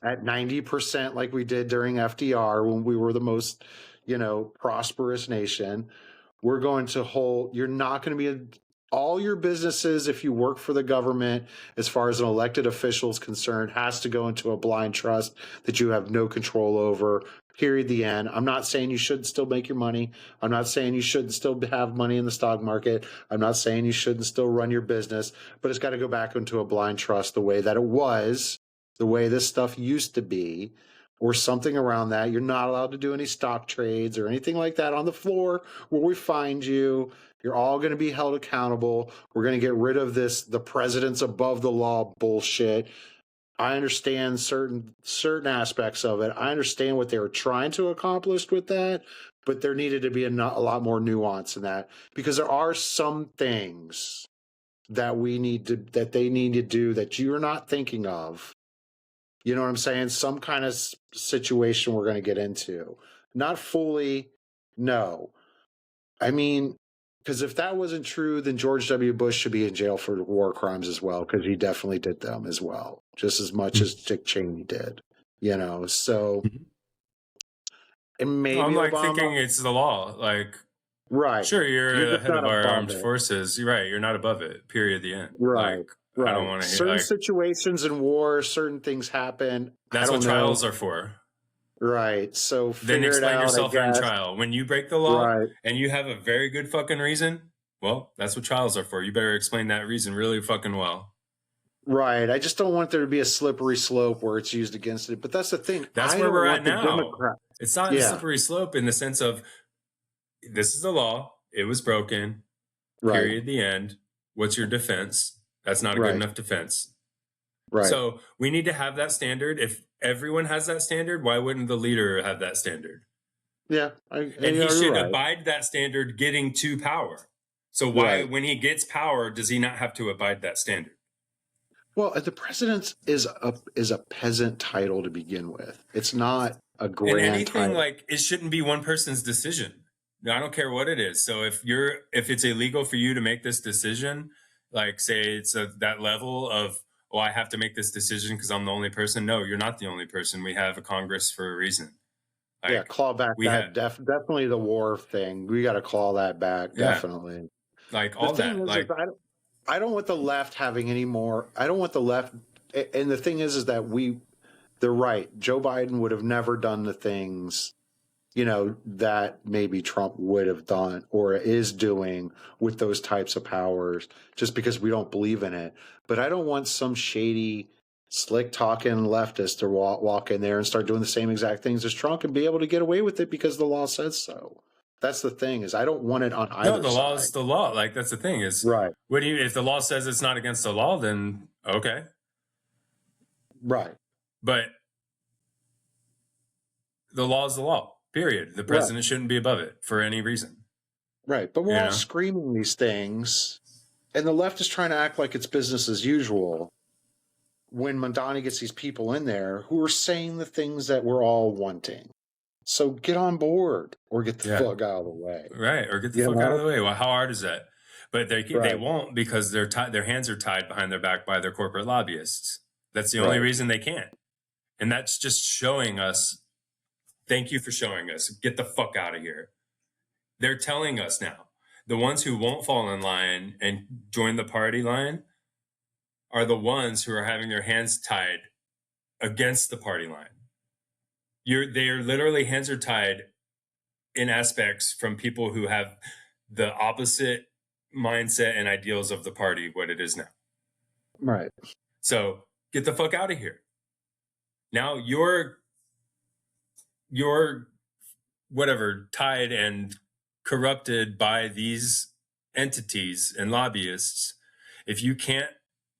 at 90% like we did during FDR when we were the most, prosperous nation. We're going to hold, you're not going to be all your businesses, if you work for the government, as far as an elected official is concerned, has to go into a blind trust that you have no control over. Period. The end. I'm not saying you shouldn't still make your money. I'm not saying you shouldn't still have money in the stock market. I'm not saying you shouldn't still run your business, but it's got to go back into a blind trust the way that it was, the way this stuff used to be, or something around that. You're not allowed to do any stock trades or anything like that on the floor where we find you. You're all going to be held accountable. We're going to get rid of the president's above the law bullshit. I understand certain aspects of it. I understand what they were trying to accomplish with that, but there needed to be a lot more nuance in that, because there are some things that they need to do that you're not thinking of. You know what I'm saying? Some kind of situation we're going to get into. Not fully, no. I mean, because if that wasn't true, then George W. Bush should be in jail for war crimes as well, because he definitely did them as well, just as much as Dick Cheney did. So and maybe I'm like Obama. thinking it's the law. Like, Right. sure, you're the just head not of our above armed it. forces. You're right. You're not above it. Period. The end. Right. Like, Right. I don't want to hear. Certain Like, situations in war, certain things happen. that's I don't what trials know. are for. Right. So Then figure it explain out, I yourself during guess. trial. When you break the law Right. and you have a very good fucking reason, well, that's what trials are for. You better explain that reason really fucking well. Right. I just don't want there to be a slippery slope where it's used against it. But that's the thing. That's where we're at now. It's not a Yeah. slippery slope in the sense of this is the law. It was broken. Right. Period. The end. What's your defense? That's not a good enough defense. Right. So we need to have that standard. If everyone has that standard, why wouldn't the leader have that standard? Yeah. And he should abide that standard getting to power. So why, when he gets power, does he not have to abide that standard? Well, the president is a peasant title to begin with. It's not a grand and anything title. Like, it shouldn't be one person's decision. I don't care what it is. So if it's illegal for you to make this decision, like say it's that level of, oh, I have to make this decision because I'm the only person. No, you're not the only person. We have a Congress for a reason. Like, claw back that. Definitely the war thing. We got to claw that back. Definitely. Like all that. Like, I don't want the left having any more. I don't want the left. And the thing is that they're right. Joe Biden would have never done the things, that maybe Trump would have done or is doing with those types of powers, just because we don't believe in it. But I don't want some shady, slick talking leftist to walk in there and start doing the same exact things as Trump and be able to get away with it because the law says so. That's the thing, is I don't want it on either side. No, the law is the law. Like, that's the thing is, right. If the law says it's not against the law, then okay. Right. But the law is the law, period. The president shouldn't be above it for any reason. Right. But we're all screaming these things, and the left is trying to act like it's business as usual when Mondani gets these people in there who are saying the things that we're all wanting. So get on board or get the fuck out of the way. Right. Or get the fuck out of the way. Well, how hard is that? But they won't, because their hands are tied behind their back by their corporate lobbyists. That's the only reason they can't. And that's just showing us, thank you for showing us, get the fuck out of here. They're telling us now, the ones who won't fall in line and join the party line are the ones who are having their hands tied against the party line. They are literally, hands are tied in aspects from people who have the opposite mindset and ideals of the party, what it is now. Right. So get the fuck out of here. Now you're whatever, tied and corrupted by these entities and lobbyists. if you can't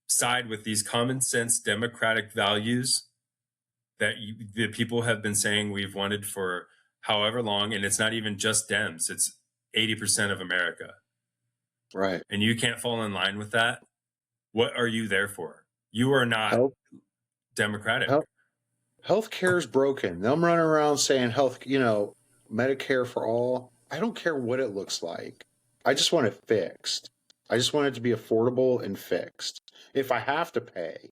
side with these common sense democratic values that the people have been saying we've wanted for however long, and it's not even just Dems, it's 80% of America. Right. And you can't fall in line with that, what are you there for? You are not democratic. Healthcare is broken. Them running around saying Medicare for all. I don't care what it looks like. I just want it fixed. I just want it to be affordable and fixed. If I have to pay,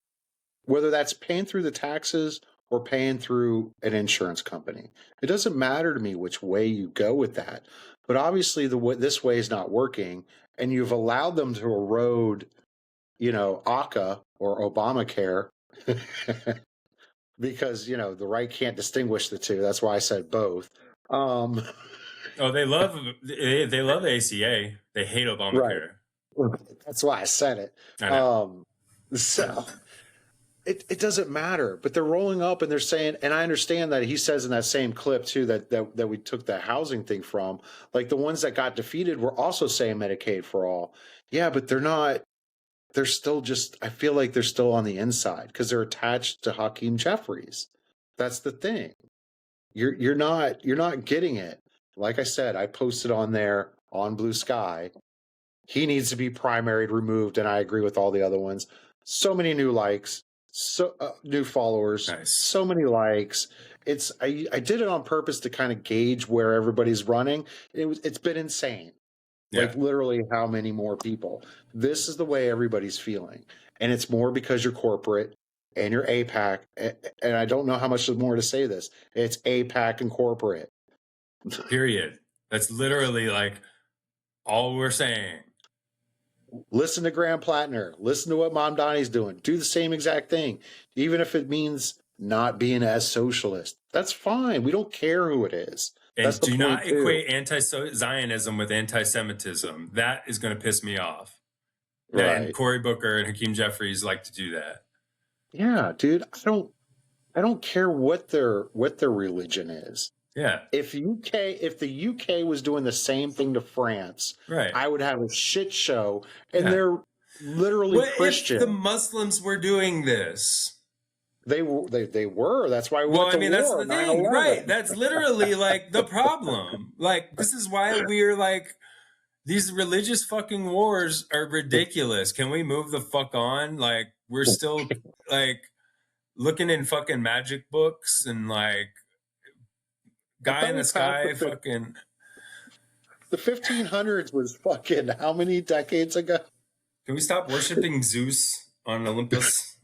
whether that's paying through the taxes or paying through an insurance company, it doesn't matter to me which way you go with that. But obviously, this way is not working, and you've allowed them to erode, ACA or Obamacare. Because the right can't distinguish the two. That's why I said both. Oh, they love ACA. They hate Obamacare. Right. That's why I said it. I know. So it doesn't matter. But they're rolling up and they're saying, and I understand that he says in that same clip too that we took the housing thing from, like the ones that got defeated were also saying Medicaid for all. Yeah, but they're not. They're still just, I feel like they're still on the inside because they're attached to Hakeem Jeffries. That's the thing. You're not getting it. Like I said, I posted on there on Blue Sky. He needs to be primaried, removed, and I agree with all the other ones. So many new likes, so new followers, nice. So many likes. I did it on purpose to kind of gauge where everybody's running. It's been insane. Yeah. Like literally how many more people. This is the way everybody's feeling. And it's more because you're corporate and you're APAC. And I don't know how much more to say this. It's APAC and corporate. Period. That's literally like all we're saying. Listen to Graham Plattner. Listen to what Mom Donnie's doing. Do the same exact thing. Even if it means not being as socialist. That's fine. We don't care who it is. And do not equate anti-Zionism with anti-Semitism. That is going to piss me off. Right. And Cory Booker and Hakeem Jeffries like to do that. Yeah, dude. I don't care what their religion is. Yeah. If the UK was doing the same thing to France, right, I would have a shit show. And they're literally Christian. If the Muslims were doing this? They were. That's why we went to war. That's the thing, right? That's literally like the problem. Like, this is why we're like, these religious fucking wars are ridiculous. Can we move the fuck on? Like, we're still like looking in fucking magic books and like guy in the sky fucking. The 1500s was fucking how many decades ago? Can we stop worshiping Zeus on Olympus?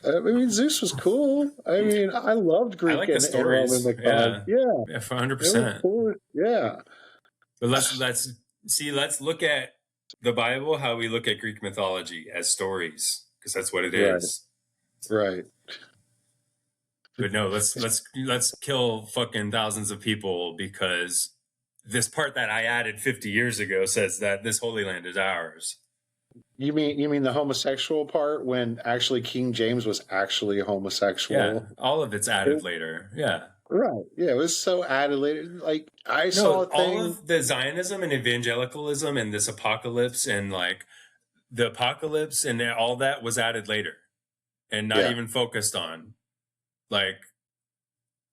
I mean, Zeus was cool. I mean, I loved Greek and Roman mythology. Yeah, 100%. Cool. Yeah. But let's look at the Bible, how we look at Greek mythology as stories, because that's what it is. Right. But no, let's kill fucking thousands of people because this part that I added 50 years ago says that this Holy Land is ours. You mean the homosexual part when actually King James was actually homosexual? Yeah, all of it's added later. Yeah. Right. Yeah, it was so added later. Like I saw a thing. All of the Zionism and evangelicalism and this apocalypse and like the apocalypse and all that was added later and not even focused on. Like,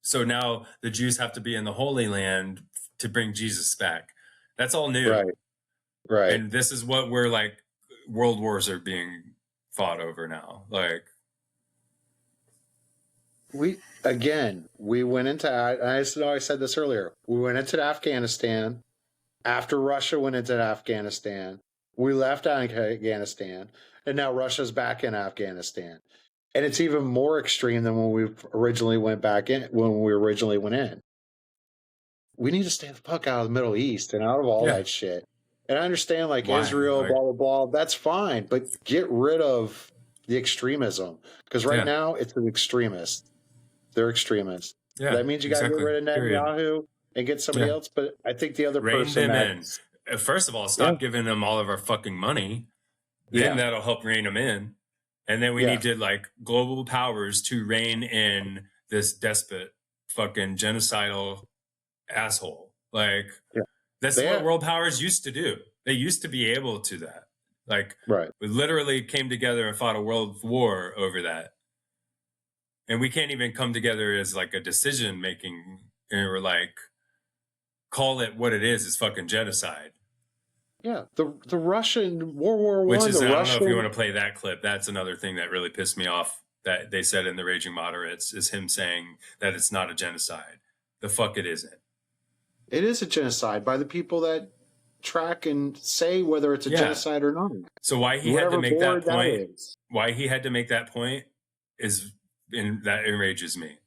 so now the Jews have to be in the Holy Land to bring Jesus back. That's all new. Right. And this is what we're like, world wars are being fought over now. Like, we went into, I said this earlier, we went into Afghanistan after Russia went into Afghanistan. We left Afghanistan and now Russia's back in Afghanistan. And it's even more extreme than when we originally went in. We need to stay the fuck out of the Middle East and out of all that shit. And I understand like Israel, blah, blah, blah. That's fine. But get rid of the extremism. Because right now it's an extremist. They're extremists. Yeah, that means you got to get rid of Netanyahu and get somebody else. But I think the other person. Rein them in. First of all, stop giving them all of our fucking money. Then that'll help rein them in. And then we need to like global powers to rein in this despot, fucking genocidal asshole. Like that's what world powers used to do. They used to be able to that. Like, Right. we literally came together and fought a world war over that. And we can't even come together as like a decision making, and we're like, call it what it is fucking genocide. Yeah, the Russian World War I. Which is, I don't know if you want to play that clip. That's another thing that really pissed me off that they said in the Raging Moderates, is him saying that it's not a genocide. The fuck it isn't. It is a genocide by the people that track and say whether it's a genocide or not. So why he had to make that point? Why he had to make that point that enrages me.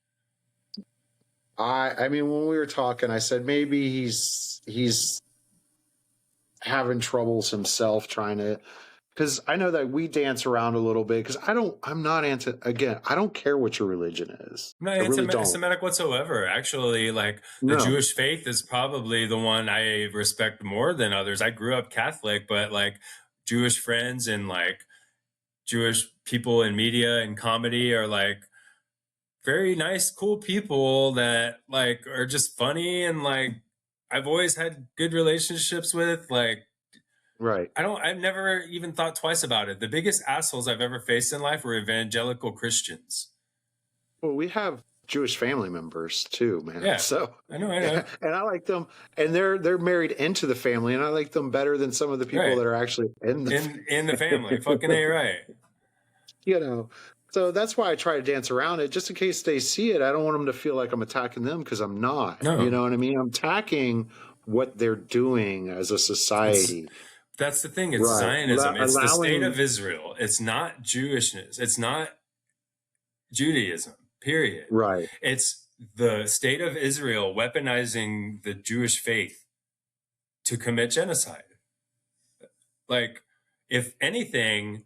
I mean, when we were talking, I said maybe he's having troubles himself trying to, because I know that we dance around a little bit, because I'm not I don't care what your religion is. I'm not anti-Semitic whatsoever. Actually, like, the Jewish faith is probably the one I respect more than others. I grew up Catholic, but like Jewish friends and like Jewish people in media and comedy are like very nice, cool people that like are just funny, and like I've always had good relationships with. Like, right. I've never even thought twice about it. The biggest assholes I've ever faced in life were evangelical Christians. Well, we have Jewish family members too, man. Yeah. So I know. And I like them, and they're married into the family, and I like them better than some of the people that are actually in the family. Fucking A, right. You know. So that's why I try to dance around it, just in case they see it. I don't want them to feel like I'm attacking them, because I'm not. No. You know what I mean? I'm attacking what they're doing as a society. That's the thing. It's Zionism. It's the state of Israel. It's not Jewishness. It's not Judaism, period. Right. It's the state of Israel weaponizing the Jewish faith to commit genocide. Like, if anything,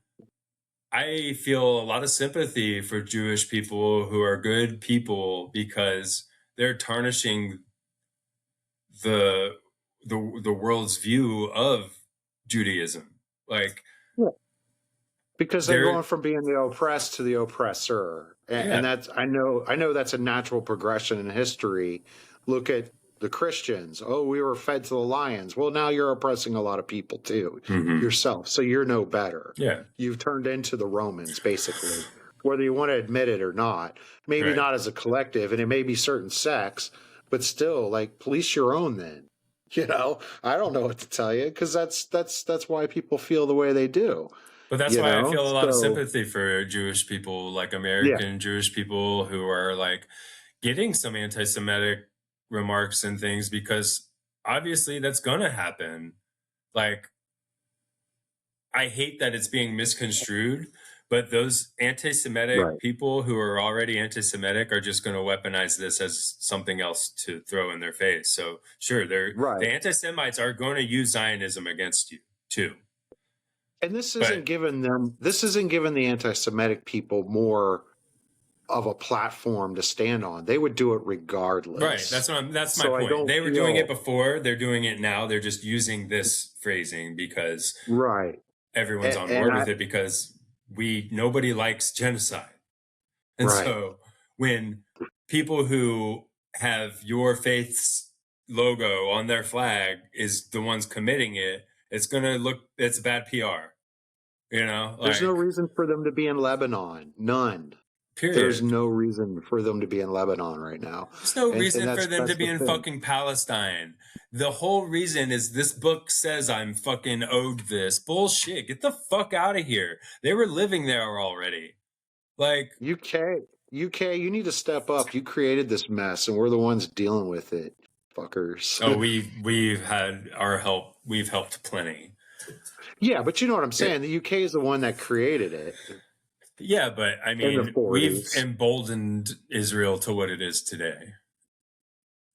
I feel a lot of sympathy for Jewish people who are good people, because they're tarnishing the world's view of Judaism. Like, because they're going from being the oppressed to the oppressor, and that's I know that's a natural progression in history. Look at the Christians. Oh, we were fed to the lions. Well, now you're oppressing a lot of people too, yourself. So you're no better. Yeah. You've turned into the Romans, basically, whether you want to admit it or not. Maybe not as a collective, and it may be certain sects, but still, like, police your own then. You know, I don't know what to tell you, because that's why people feel the way they do. But that's why I feel a lot of sympathy for Jewish people, like American Jewish people who are like getting some anti-Semitic remarks and things, because obviously that's gonna happen. Like, I hate that it's being misconstrued, but those anti-Semitic people who are already anti-Semitic are just going to weaponize this as something else to throw in their face. So sure, the anti-Semites are going to use Zionism against you too. And this isn't giving the anti-Semitic people more of a platform to stand on. They would do it regardless. Right. That's my point. They were doing it before. They're doing it now. They're just using this phrasing because everyone's on board with it, because nobody likes genocide. And so when people who have your faith's logo on their flag is the ones committing it, it's bad PR. You know, there's no reason for them to be in Lebanon. None. Period. There's no reason for them to be in Lebanon right now. There's no reason for them to be in fucking Palestine. The whole reason is this book says I'm fucking owed this. Bullshit. Get the fuck out of here. They were living there already. Like, UK, you need to step up. You created this mess, and we're the ones dealing with it, fuckers. Oh, we've had our help. We've helped plenty. Yeah, but you know what I'm saying. The UK is the one that created it. Yeah, but I mean, we've emboldened Israel to what it is today.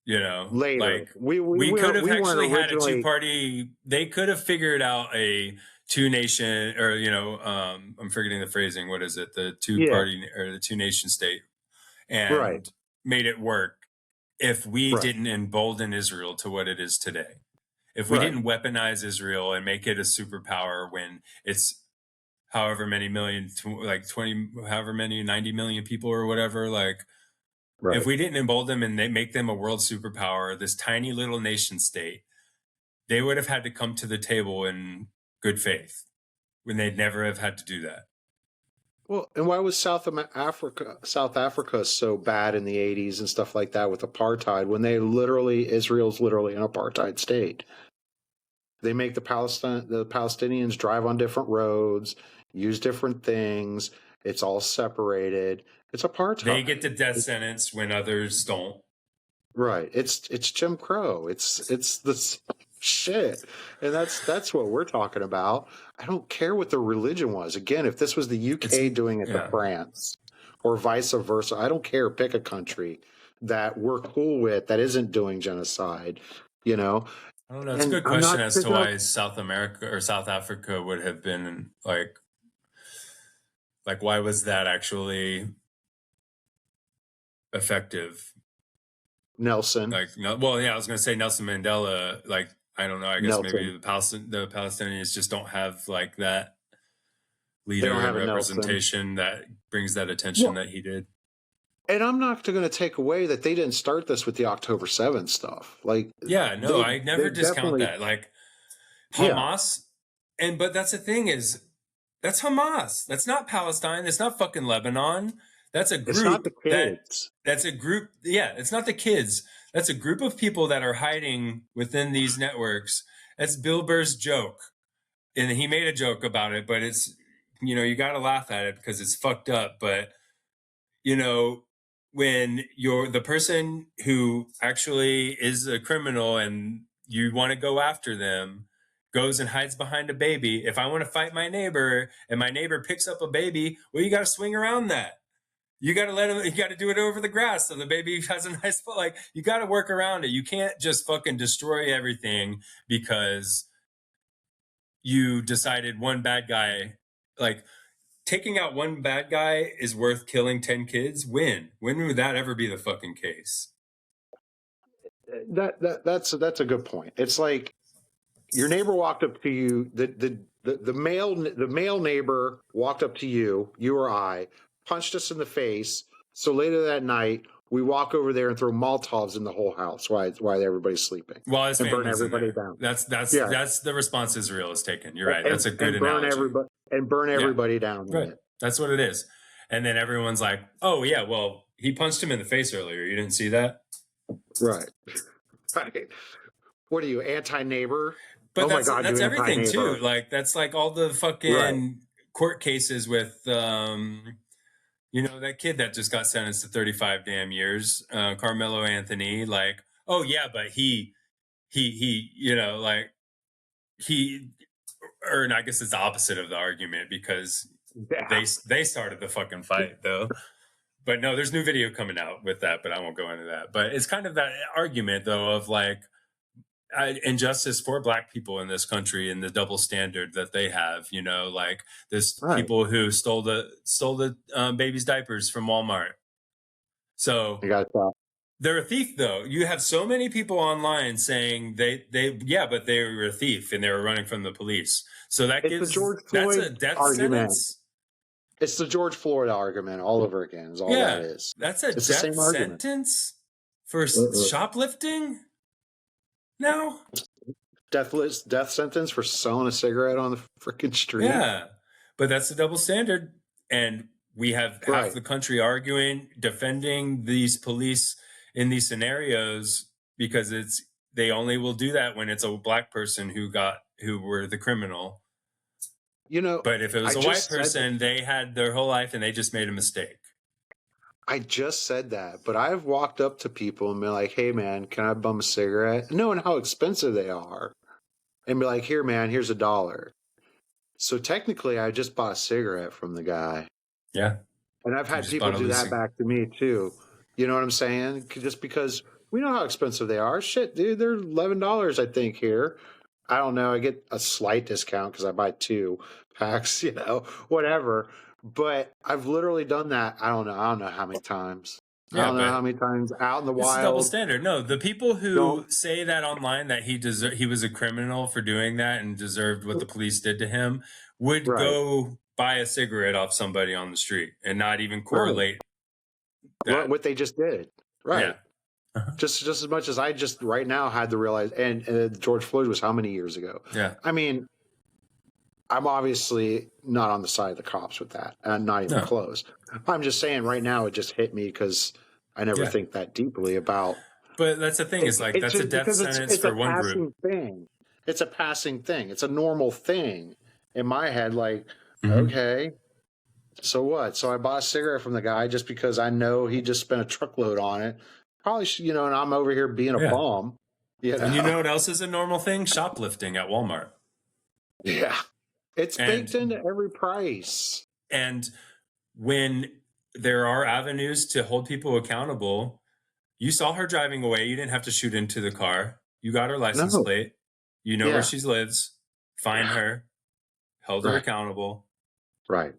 You know, later, like we could have actually had a two-party. They could have figured out a two-nation, or I'm forgetting the phrasing. What is it? The two-party or the two-nation state, and made it work if we didn't embolden Israel to what it is today. If we didn't weaponize Israel and make it a superpower when it's however many million, like 20, however many, 90 million people or whatever, like, if we didn't embolden them and they make them a world superpower, this tiny little nation state, they would have had to come to the table in good faith. when they'd never have had to do that. Well, and why was South Africa so bad in the 80s and stuff like that with apartheid when Israel's literally an apartheid state? They make the Palestinians drive on different roads, use different things. It's all separated. It's apartheid. They get the death sentence when others don't. Right. It's Jim Crow. It's this shit. And that's what we're talking about. I don't care what the religion was. Again, if this was the UK doing it to France or vice versa, I don't care. Pick a country that we're cool with that isn't doing genocide, you know. I don't know. It's a good question as to why South America or South Africa would have been like why was that actually effective? Nelson. I was going to say Nelson Mandela. I don't know. I guess Nelson. Maybe the Palestinians just don't have like that leader representation that brings that attention that he did. And I'm not going to take away that they didn't start this with the October 7th stuff. I never discount that. Like Hamas, but that's the thing is, that's Hamas. That's not Palestine. That's not fucking Lebanon. That's a group. It's not the kids. That's a group. Yeah, it's not the kids. That's a group of people that are hiding within these networks. That's Bill Burr's joke. And he made a joke about it, but it's, you got to laugh at it because it's fucked up. But, when you're the person who actually is a criminal and you want to go after them, goes and hides behind a baby. If I want to fight my neighbor and my neighbor picks up a baby, well, you got to swing around that. You got to let him, you got to do it over the grass so the baby has a nice foot. Like, you got to work around it. You can't just fucking destroy everything because you decided one bad guy, like taking out one bad guy is worth killing 10 kids. When would that ever be the fucking case? That's a good point. It's like your neighbor walked up to you, the male neighbor walked up to you or I, punched us in the face. So later that night, we walk over there and throw Molotovs in the whole house while everybody's sleeping. Well, his and burn family's in everybody there. down. That's the response Israel has taken. You're right. That's a good analogy. Burn everybody down. Right. That's what it is. And then everyone's like, oh, yeah, well, he punched him in the face earlier. You didn't see that? Right. What are you, anti-neighbor? But that's everything, too. Like, that's like all the fucking court cases with... that kid that just got sentenced to 35 damn years, Carmelo Anthony, like, oh yeah, but he, or I guess it's the opposite of the argument because they started the fucking fight though. But no, there's new video coming out with that, but I won't go into that. But it's kind of that argument though of like injustice for Black people in this country and the double standard that they have, like there's people who stole the baby's diapers from Walmart. So they're a thief though. You have so many people online saying but they were a thief and they were running from the police. So that's a death sentence. It's the George Floyd argument all over again is all that is. That's a death sentence for shoplifting? No. Death sentence for selling a cigarette on the freaking street. Yeah. But that's the double standard. And we have half the country arguing, defending these police in these scenarios because they only will do that when it's a Black person who were the criminal. But if it was a white person, they had their whole life and they just made a mistake. I just said that, but I've walked up to people and been like, hey, man, can I bum a cigarette? Knowing how expensive they are. And be like, here, man, here's $1. So technically, I just bought a cigarette from the guy. Yeah. And I've had people do that back to me, too. You know what I'm saying? Just because we know how expensive they are. Shit, dude, they're $11, I think, here. I don't know. I get a slight discount because I buy 2 packs, whatever. But I've literally done that. I don't know how many times. I don't know how many times out in the wild. It's double standard. No, the people who say that online that he was a criminal for doing that and deserved what the police did to him would go buy a cigarette off somebody on the street and not even correlate what they just did. Right. Yeah. Uh-huh. Just as much as I just right now had to realize, and George Floyd was how many years ago? Yeah. I mean, I'm obviously not on the side of the cops with that, and not even No. close. I'm just saying right now it just hit me because I never think that deeply about. But that's the thing. It's like, that's a death sentence for one group. Thing. It's a passing thing. It's a normal thing in my head. Like, Mhm. okay, so what? So I bought a cigarette from the guy just because I know he just spent a truckload on it. Probably, and I'm over here being a bum. And you know what else is a normal thing? Shoplifting at Walmart. Yeah. It's baked into every price. And when there are avenues to hold people accountable, you saw her driving away. You didn't have to shoot into the car. You got her license plate. You know where she lives. Find her. Held her accountable. Right.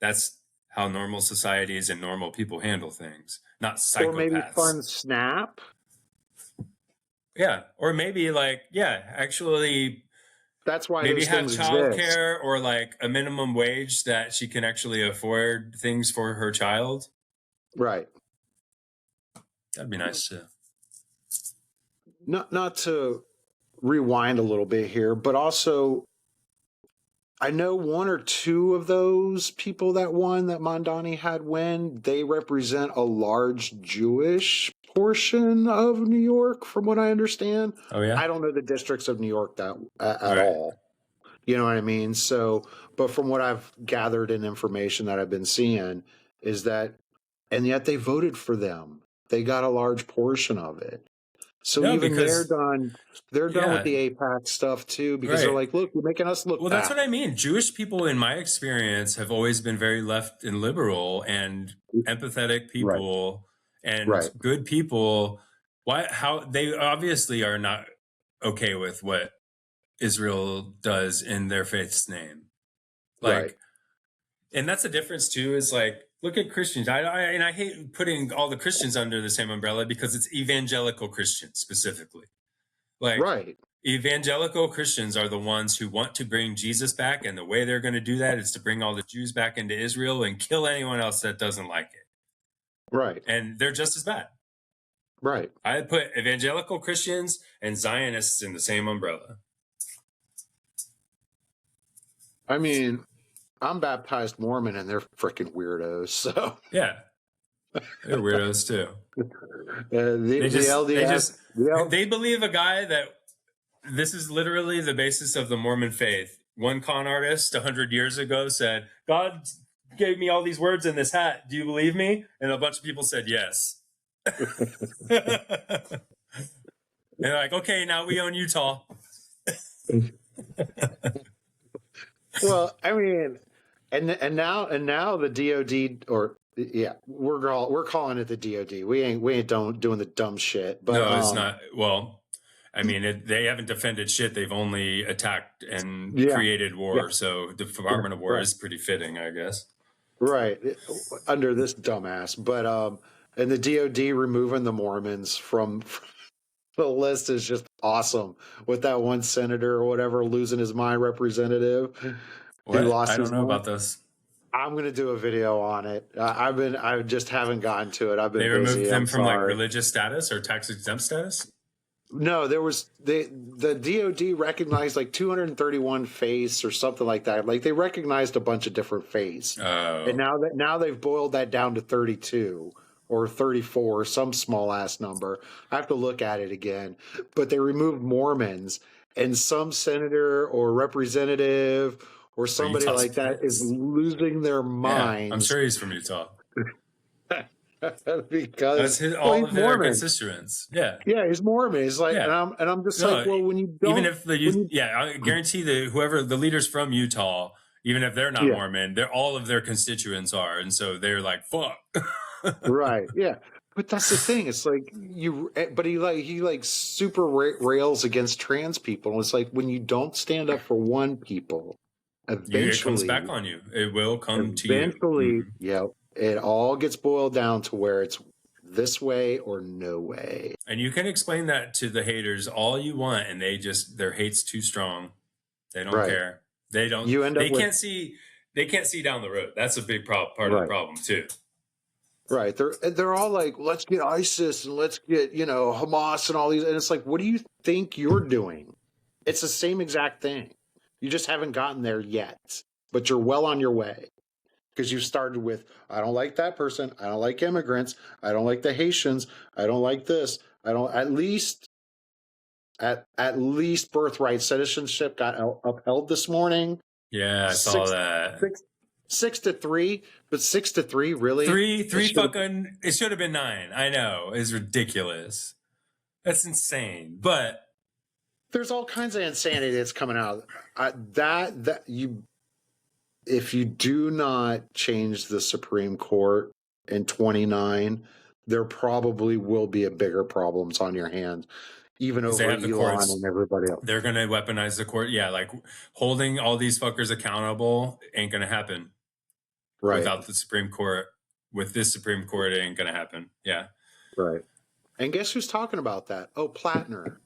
That's how normal societies and normal people handle things, not psychopaths. Or maybe fun snap. Yeah. Or maybe actually... That's why maybe those have things childcare or like a minimum wage that she can actually afford things for her child. Right. That'd be nice too. Not to rewind a little bit here, but also I know one or two of those people that won that Mondani had win, they represent a large Jewish portion of New York, from what I understand. Oh, yeah? I don't know the districts of New York that at all. You know what I mean? So, but from what I've gathered in information that I've been seeing is that, and yet they voted for them. They got a large portion of it. So they're done with the AIPAC stuff too, because they're like, look, you're making us look bad. That's what I mean. Jewish people, in my experience, have always been very left and liberal and empathetic people and good people. How they obviously are not okay with what Israel does in their faith's name. And that's the difference too, is like, look at Christians. I hate putting all the Christians under the same umbrella because it's evangelical Christians specifically. Evangelical Christians are the ones who want to bring Jesus back, and the way they're going to do that is to bring all the Jews back into Israel and kill anyone else that doesn't like it. Right. And they're just as bad. Right. I put evangelical Christians and Zionists in the same umbrella. I mean, I'm baptized Mormon, and they're freaking weirdos. So yeah, they're weirdos too. They believe a guy that this is literally the basis of the Mormon faith. One con artist 100 years ago said, "God gave me all these words in this hat. Do you believe me?" And a bunch of people said yes. And they're like, "Okay, now we own Utah." Well, I mean, and now the DOD, or we're calling it the DOD. We ain't doing the dumb shit. But no, it's not. Well, I mean, they haven't defended shit. They've only attacked and created war. Yeah. So the Department of War is pretty fitting, I guess. Right, under this dumbass. But and the DOD removing the Mormons from the list is just awesome. With that one senator or whatever losing his mind, representative. What? I don't know about this. I'm going to do a video on it. I just haven't gotten to it. I've been busy. They removed them from like religious status or tax exempt status? No, there was the DOD recognized like 231 faiths or something like that. Like they recognized a bunch of different faiths. Oh. And now they've boiled that down to 32 or 34, some small ass number. I have to look at it again. But they removed Mormons, and some senator or representative or somebody like that is losing their minds. Yeah, I'm sure he's from Utah. Because that's all of their constituents. Yeah. Yeah, he's Mormon. He's like, and I'm just like, well, when you don't, even if I guarantee that whoever the leaders from Utah, even if they're not Mormon, all of their constituents are, and so they're like, fuck. Right. Yeah. But that's the thing. It's like but he super rails against trans people. And it's like, when you don't stand up for one people, eventually it comes back on you. It will come to you. Eventually, it all gets boiled down to where it's this way or no way. And you can explain that to the haters all you want, and their hate's too strong. They don't care. They don't. They can't see down the road. That's a big part of the problem too. Right. They're all like, let's get ISIS and let's get, Hamas and all these. And it's like, what do you think you're doing? It's the same exact thing. You just haven't gotten there yet, but you're well on your way. Because you started with, I don't like that person. I don't like immigrants. I don't like the Haitians. I don't like this. I don't, at least birthright citizenship got upheld this morning. Yeah, I saw that. 6-3, but 6-3, really? Three fucking, it should have been 9. I know. It's ridiculous. That's insane. But there's all kinds of insanity that's coming out. If you do not change the Supreme Court in 29, there probably will be a bigger problems on your hands, even over Elon and everybody else. They're going to weaponize the court. Yeah, like holding all these fuckers accountable ain't going to happen. Right. Without the Supreme Court. With this Supreme Court, it ain't going to happen. Yeah. Right. And guess who's talking about that? Oh, Plattner.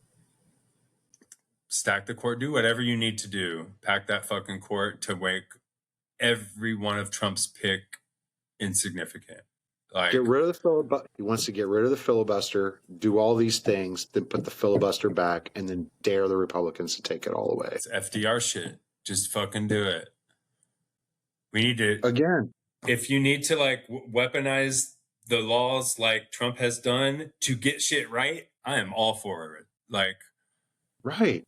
Stack the court. Do whatever you need to do. Pack that fucking court to make every one of Trump's pick insignificant. Like, get rid of the filibuster. He wants to get rid of the filibuster, do all these things, then put the filibuster back, and then dare the Republicans to take it all away. It's FDR shit. Just fucking do it. We need to, again, if you need to like weaponize the laws like Trump has done to get shit right, I am all for it. Like, right.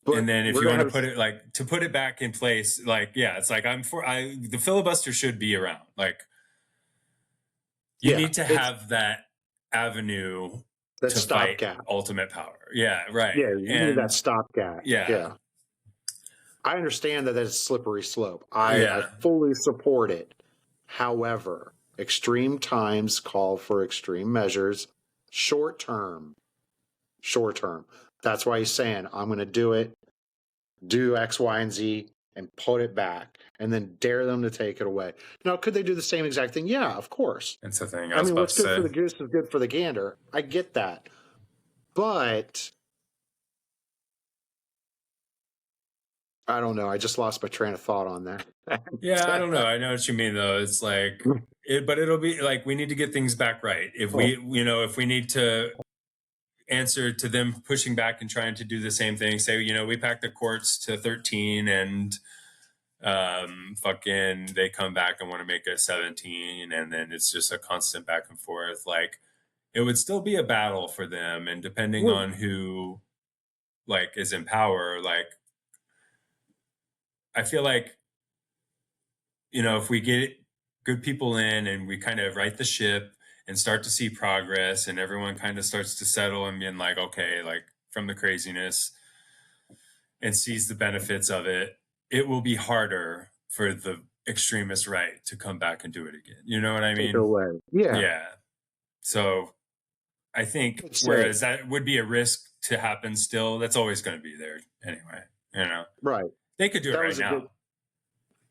But and then if you want to put it back in place, like, yeah, it's like the filibuster should be around. Like, you need to have that avenue that to fight ultimate power. Yeah, right. Yeah, you need that stopgap. Yeah. I understand that that's a slippery slope. I fully support it. However, extreme times call for extreme measures. Short term. That's why he's saying, I'm going to do it, do X, Y, and Z, and put it back, and then dare them to take it away. Now, could they do the same exact thing? Yeah, of course. That's the thing. I mean, what's good for the goose is good for the gander. I get that. But I don't know. I just lost my train of thought on that. Yeah, I don't know. I know what you mean, though. It's like, but it'll be like, we need to get things back right. If we need to answer to them pushing back and trying to do the same thing, say, we pack the courts to 13 and fucking they come back and want to make it 17, and then it's just a constant back and forth. Like, it would still be a battle for them, and depending on who like is in power, like, I feel like, if we get good people in and we kind of right the ship and start to see progress, and everyone kind of starts to settle and being like, okay, like, from the craziness, and sees the benefits of it, it will be harder for the extremist right to come back and do it again. You know what I mean? Take it away. Yeah. Yeah. So I think, whereas that would be a risk to happen still, that's always going to be there anyway, Right. They could do it right now.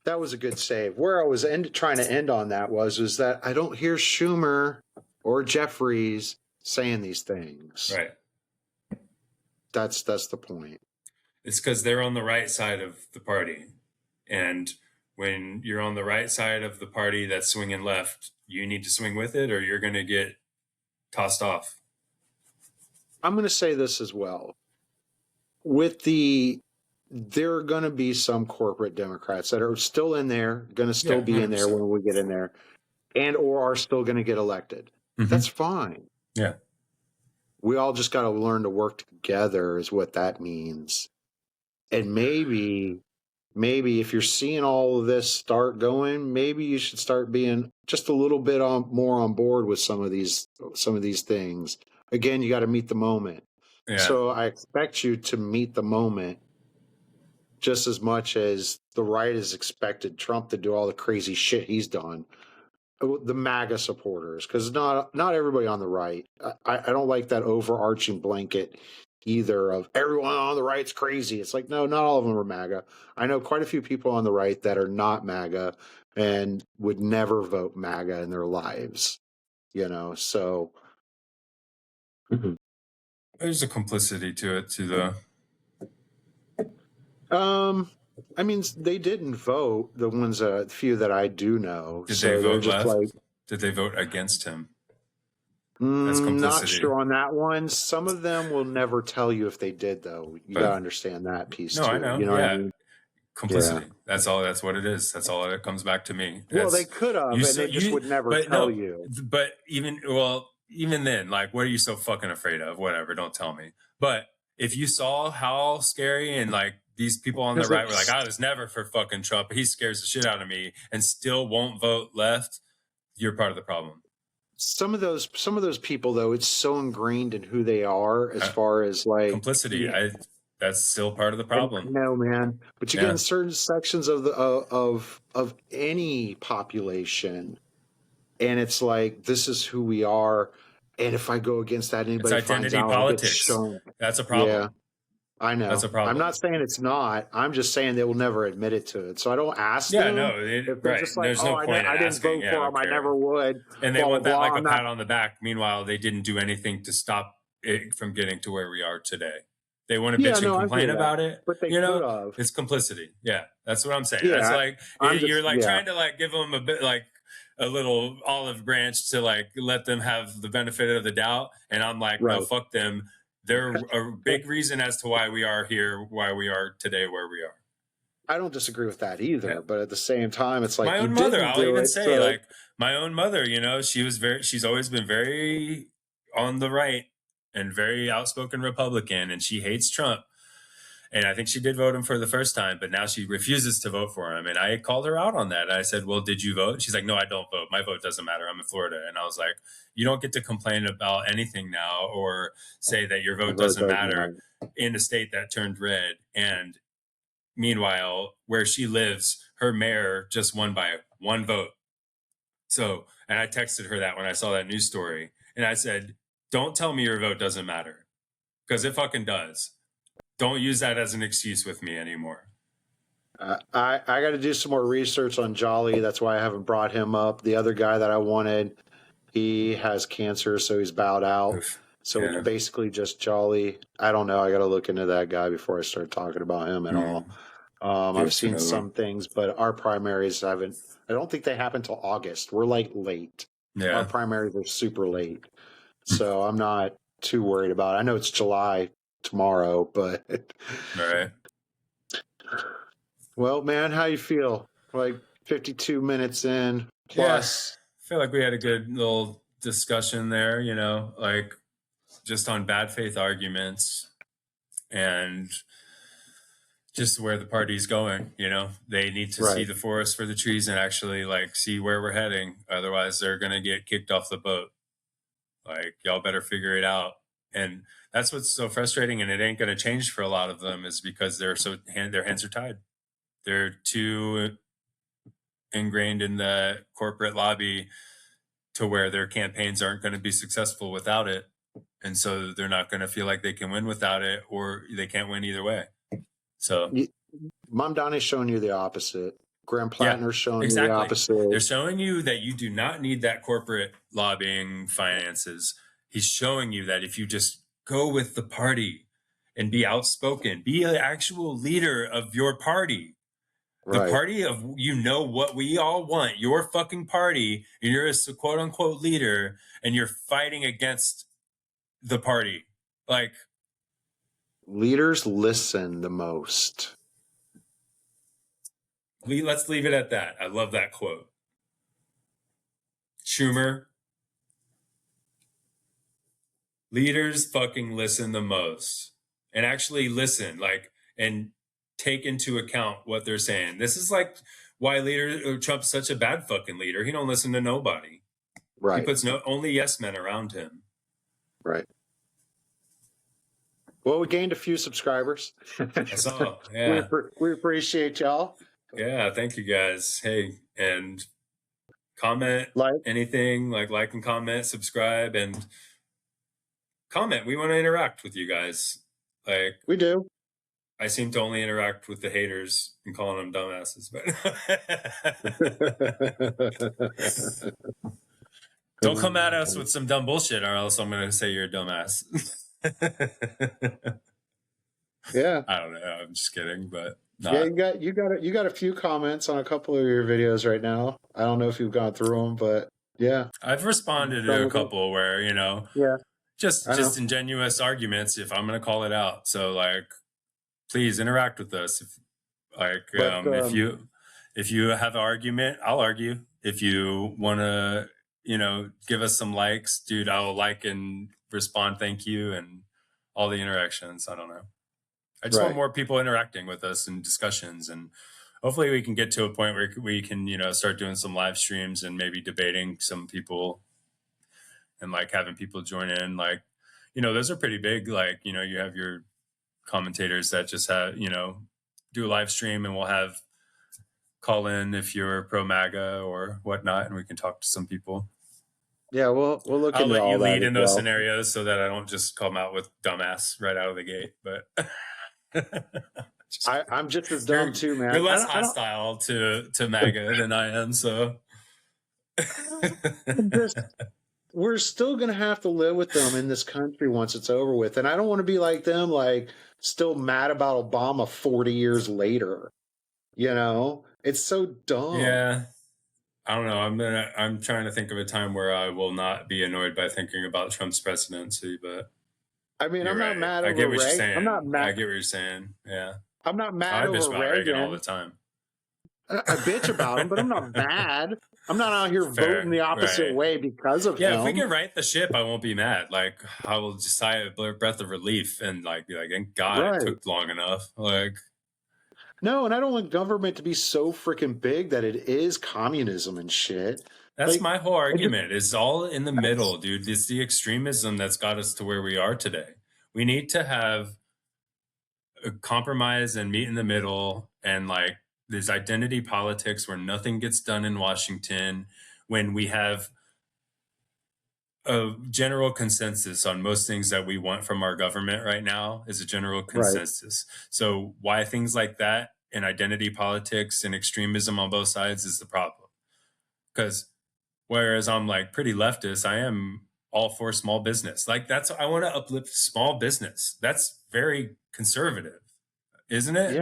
That was a good save. Where I was trying to end on that was that I don't hear Schumer or Jeffries saying these things. Right. That's the point. It's because they're on the right side of the party. And when you're on the right side of the party that's swinging left, you need to swing with it, or you're going to get tossed off. I'm going to say this as well. There are going to be some corporate Democrats that are still in there, going to still be 100%. In there when we get in there, and or are still going to get elected. Mm-hmm. That's fine. Yeah. We all just got to learn to work together is what that means. And maybe if you're seeing all of this start going, maybe you should start being just a little bit more on board with some of these things. Again, you got to meet the moment. Yeah. So I expect you to meet the moment just as much as the right has expected Trump to do all the crazy shit he's done. The MAGA supporters, because not everybody on the right. I don't like that overarching blanket either of everyone on the right's crazy. It's like, no, not all of them are MAGA. I know quite a few people on the right that are not MAGA and would never vote MAGA in their lives. So there's a complicity to it too, though. I mean, they didn't vote. The ones, few that I do know. Did they vote left? Did they vote against him? That's complicity. Not sure on that one. Some of them will never tell you if they did, though. You got to understand that piece, too. I know. You know what I mean? Complicity. Yeah. That's all. That's what it is. That's all it comes back to me. Well, they could have, and they just would never tell you. But even then, like, what are you so fucking afraid of? Whatever, don't tell me. But if you saw how scary and like these people on the right were like, I was never for fucking Trump, he scares the shit out of me, and still won't vote left, you're part of the problem. Some of those people, though, it's so ingrained in who they are as far as like complicity. Yeah. That's still part of the problem. No, man. But you get in certain sections of the of any population, and it's like, this is who we are. And if I go against that, anybody finds out, politics. That's a problem. Yeah, I know. That's a problem. I'm not saying it's not. I'm just saying they will never admit it to it. So I don't ask them. Yeah, no. If they're just like, there's no point I didn't vote for him. I never would. And they want that like a pat on the back. Meanwhile, they didn't do anything to stop it from getting to where we are today. They want to bitch and complain about it, but they could have. It's complicity. Yeah, that's what I'm saying. Yeah, that's like you're like trying to like give them a bit like a little olive branch to like let them have the benefit of the doubt, and I'm like, no, fuck them. They're a big reason as to why we are here, why we are today where we are. I don't disagree with that either, but at the same time, it's like my own mother. I'll even say like my own mother. You know, she's always been very on the right and very outspoken Republican, and she hates Trump. And I think she did vote him for the first time, but now she refuses to vote for him. And I called her out on that. I said, well, did you vote? She's like, no, I don't vote. My vote doesn't matter. I'm in Florida. And I was like, you don't get to complain about anything now or say that your vote doesn't matter in a state that turned red. And meanwhile, where she lives, her mayor just won by one vote. So, and I texted her that when I saw that news story. And I said, don't tell me your vote doesn't matter, because it fucking does. Don't use that as an excuse with me anymore. I got to do some more research on Jolly. That's why I haven't brought him up. The other guy that I wanted, he has cancer, so he's bowed out. So it's basically just Jolly. I don't know. I got to look into that guy before I start talking about him at all. I've seen some things, but our primaries haven't. I don't think they happen till August. We're like late. Yeah. Our primaries are super late. So I'm not too worried about it. I know it's July tomorrow, but all right. Well, man, how you feel? Like 52 minutes in plus. I feel like we had a good little discussion there, you know, like just on bad faith arguments and just where the party's going. You know, they need to see the forest for the trees and actually like see where we're heading. Otherwise they're going to get kicked off the boat. Like, y'all better figure it out. And that's what's so frustrating, and it ain't going to change for a lot of them, is because their hands are tied. They're too ingrained in the corporate lobby to where their campaigns aren't going to be successful without it. And so they're not going to feel like they can win without it, or they can't win either way. So Mom Donnie's showing you the opposite. Graham Plattner's showing you the opposite. They're showing you that you do not need that corporate lobbying finances. He's showing you that if you just go with the party and be outspoken, be an actual leader of your party, the party of, you know, what we all want, your fucking party, and you're a quote unquote leader, and you're fighting against the party. Like, leaders listen the most. Let's leave it at that. I love that quote. Schumer, leaders fucking listen the most, and actually listen, like, and take into account what they're saying. This is like why Trump's such a bad fucking leader. He don't listen to nobody. Right. He puts only yes men around him. Right. Well, we gained a few subscribers. That's all. Yeah. We appreciate y'all. Yeah, thank you guys. Hey, and comment anything, like and comment, subscribe, and comment. We want to interact with you guys. Like, we do. I seem to only interact with the haters and calling them dumbasses, but don't come at us with some dumb bullshit, or else I'm going to say you're a dumbass. Yeah. I don't know. I'm just kidding, but. Yeah, you got a few comments on a couple of your videos right now. I don't know if you've gone through them, but Yeah. I've responded to a couple where, Yeah. just ingenuous arguments if I'm going to call it out. So like, please interact with us. If you have an argument, I'll argue. If you want to, give us some likes, dude, I'll like and respond. Thank you. And all the interactions. I don't know. I just want more people interacting with us and discussions, and hopefully we can get to a point where we can, start doing some live streams and maybe debating some people and like having people join in. Like, those are pretty big. Like, you have your commentators that just have, do a live stream, and we'll have call in if you're pro MAGA or whatnot, and we can talk to some people. Yeah, we'll look I'll into let all you that lead as in those well. scenarios so that I don't just come out with dumbass right out of the gate. But I'm just as dumb too, man. You're less hostile to MAGA than I am, so we're still going to have to live with them in this country once it's over with. And I don't want to be like them, like still mad about Obama 40 years later. It's so dumb. Yeah. I don't know. I'm trying to think of a time where I will not be annoyed by thinking about Trump's presidency, but I mean, I'm not mad over I get what you're Reagan. saying. I'm not mad. I get what you're saying. Yeah. I'm not mad I over bitch about Reagan all the time. I bitch about him, but I'm not mad. I'm not out here voting the opposite way because of him. Yeah, if we can right the ship, I won't be mad. Like, I will just sigh a breath of relief and like be like, thank God it took long enough. Like, no, and I don't want government to be so freaking big that it is communism and shit. That's my whole argument. It's all in the middle, dude. It's the extremism that's got us to where we are today. We need to have a compromise and meet in the middle, and like there's identity politics where nothing gets done in Washington when we have a general consensus on most things that we want from our government right now is a general consensus. So why things like that and identity politics and extremism on both sides is the problem. Because whereas I'm like pretty leftist, I am all for small business. Like I want to uplift small business. That's very conservative, isn't it?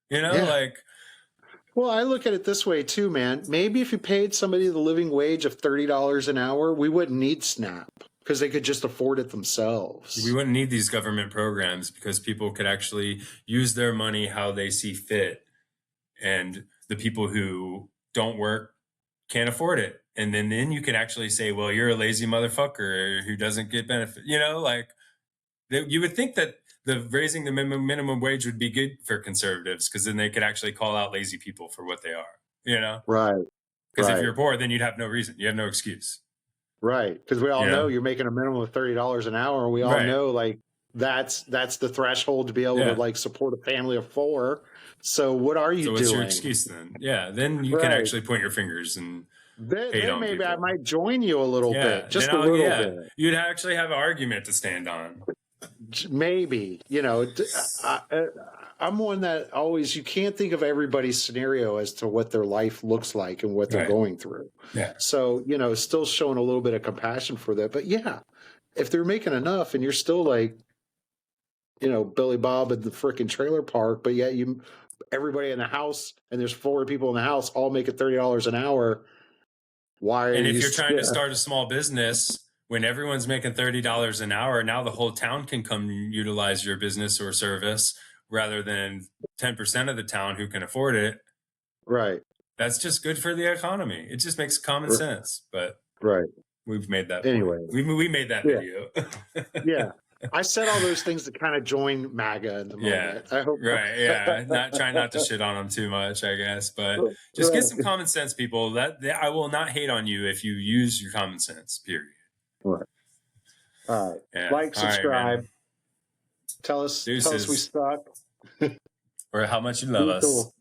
Yeah. Well, I look at it this way too, man. Maybe if you paid somebody the living wage of $30 an hour, we wouldn't need SNAP because they could just afford it themselves. We wouldn't need these government programs because people could actually use their money how they see fit. And the people who don't work can't afford it. And then you can actually say, well, you're a lazy motherfucker who doesn't get benefit. You would think that raising the minimum wage would be good for conservatives because then they could actually call out lazy people for what they are, Right. Because if you're poor, then you'd have no reason. You have no excuse. Right. Because we all know you're making a minimum of $30 an hour. And we all know like that's the threshold to be able to like support a family of 4. So what are you doing? So what's your excuse then? Yeah. Then you can actually point your fingers and hate on maybe people. I might join you a little bit. Just a little bit. You'd actually have an argument to stand on. Maybe, I'm one that always, you can't think of everybody's scenario as to what their life looks like and what they're going through. Yeah. So, still showing a little bit of compassion for that. But yeah, if they're making enough and you're still like, Billy Bob at the freaking trailer park, but yet everybody in the house and there's 4 people in the house all making $30 an hour. Why? And if you're trying to start a small business, when everyone's making $30 an hour, now the whole town can come utilize your business or service rather than 10% of the town who can afford it. Right. That's just good for the economy. It just makes common sense. But we've made that anyway. We made that video. Yeah. I said all those things to kind of join MAGA in the moment. I hope. Right. Yeah. Try not to shit on them too much, I guess. But just get some common sense, people. That I will not hate on you if you use your common sense, period. Right. All right. Yeah. Like, subscribe. Right, tell us we suck. Or how much you love us.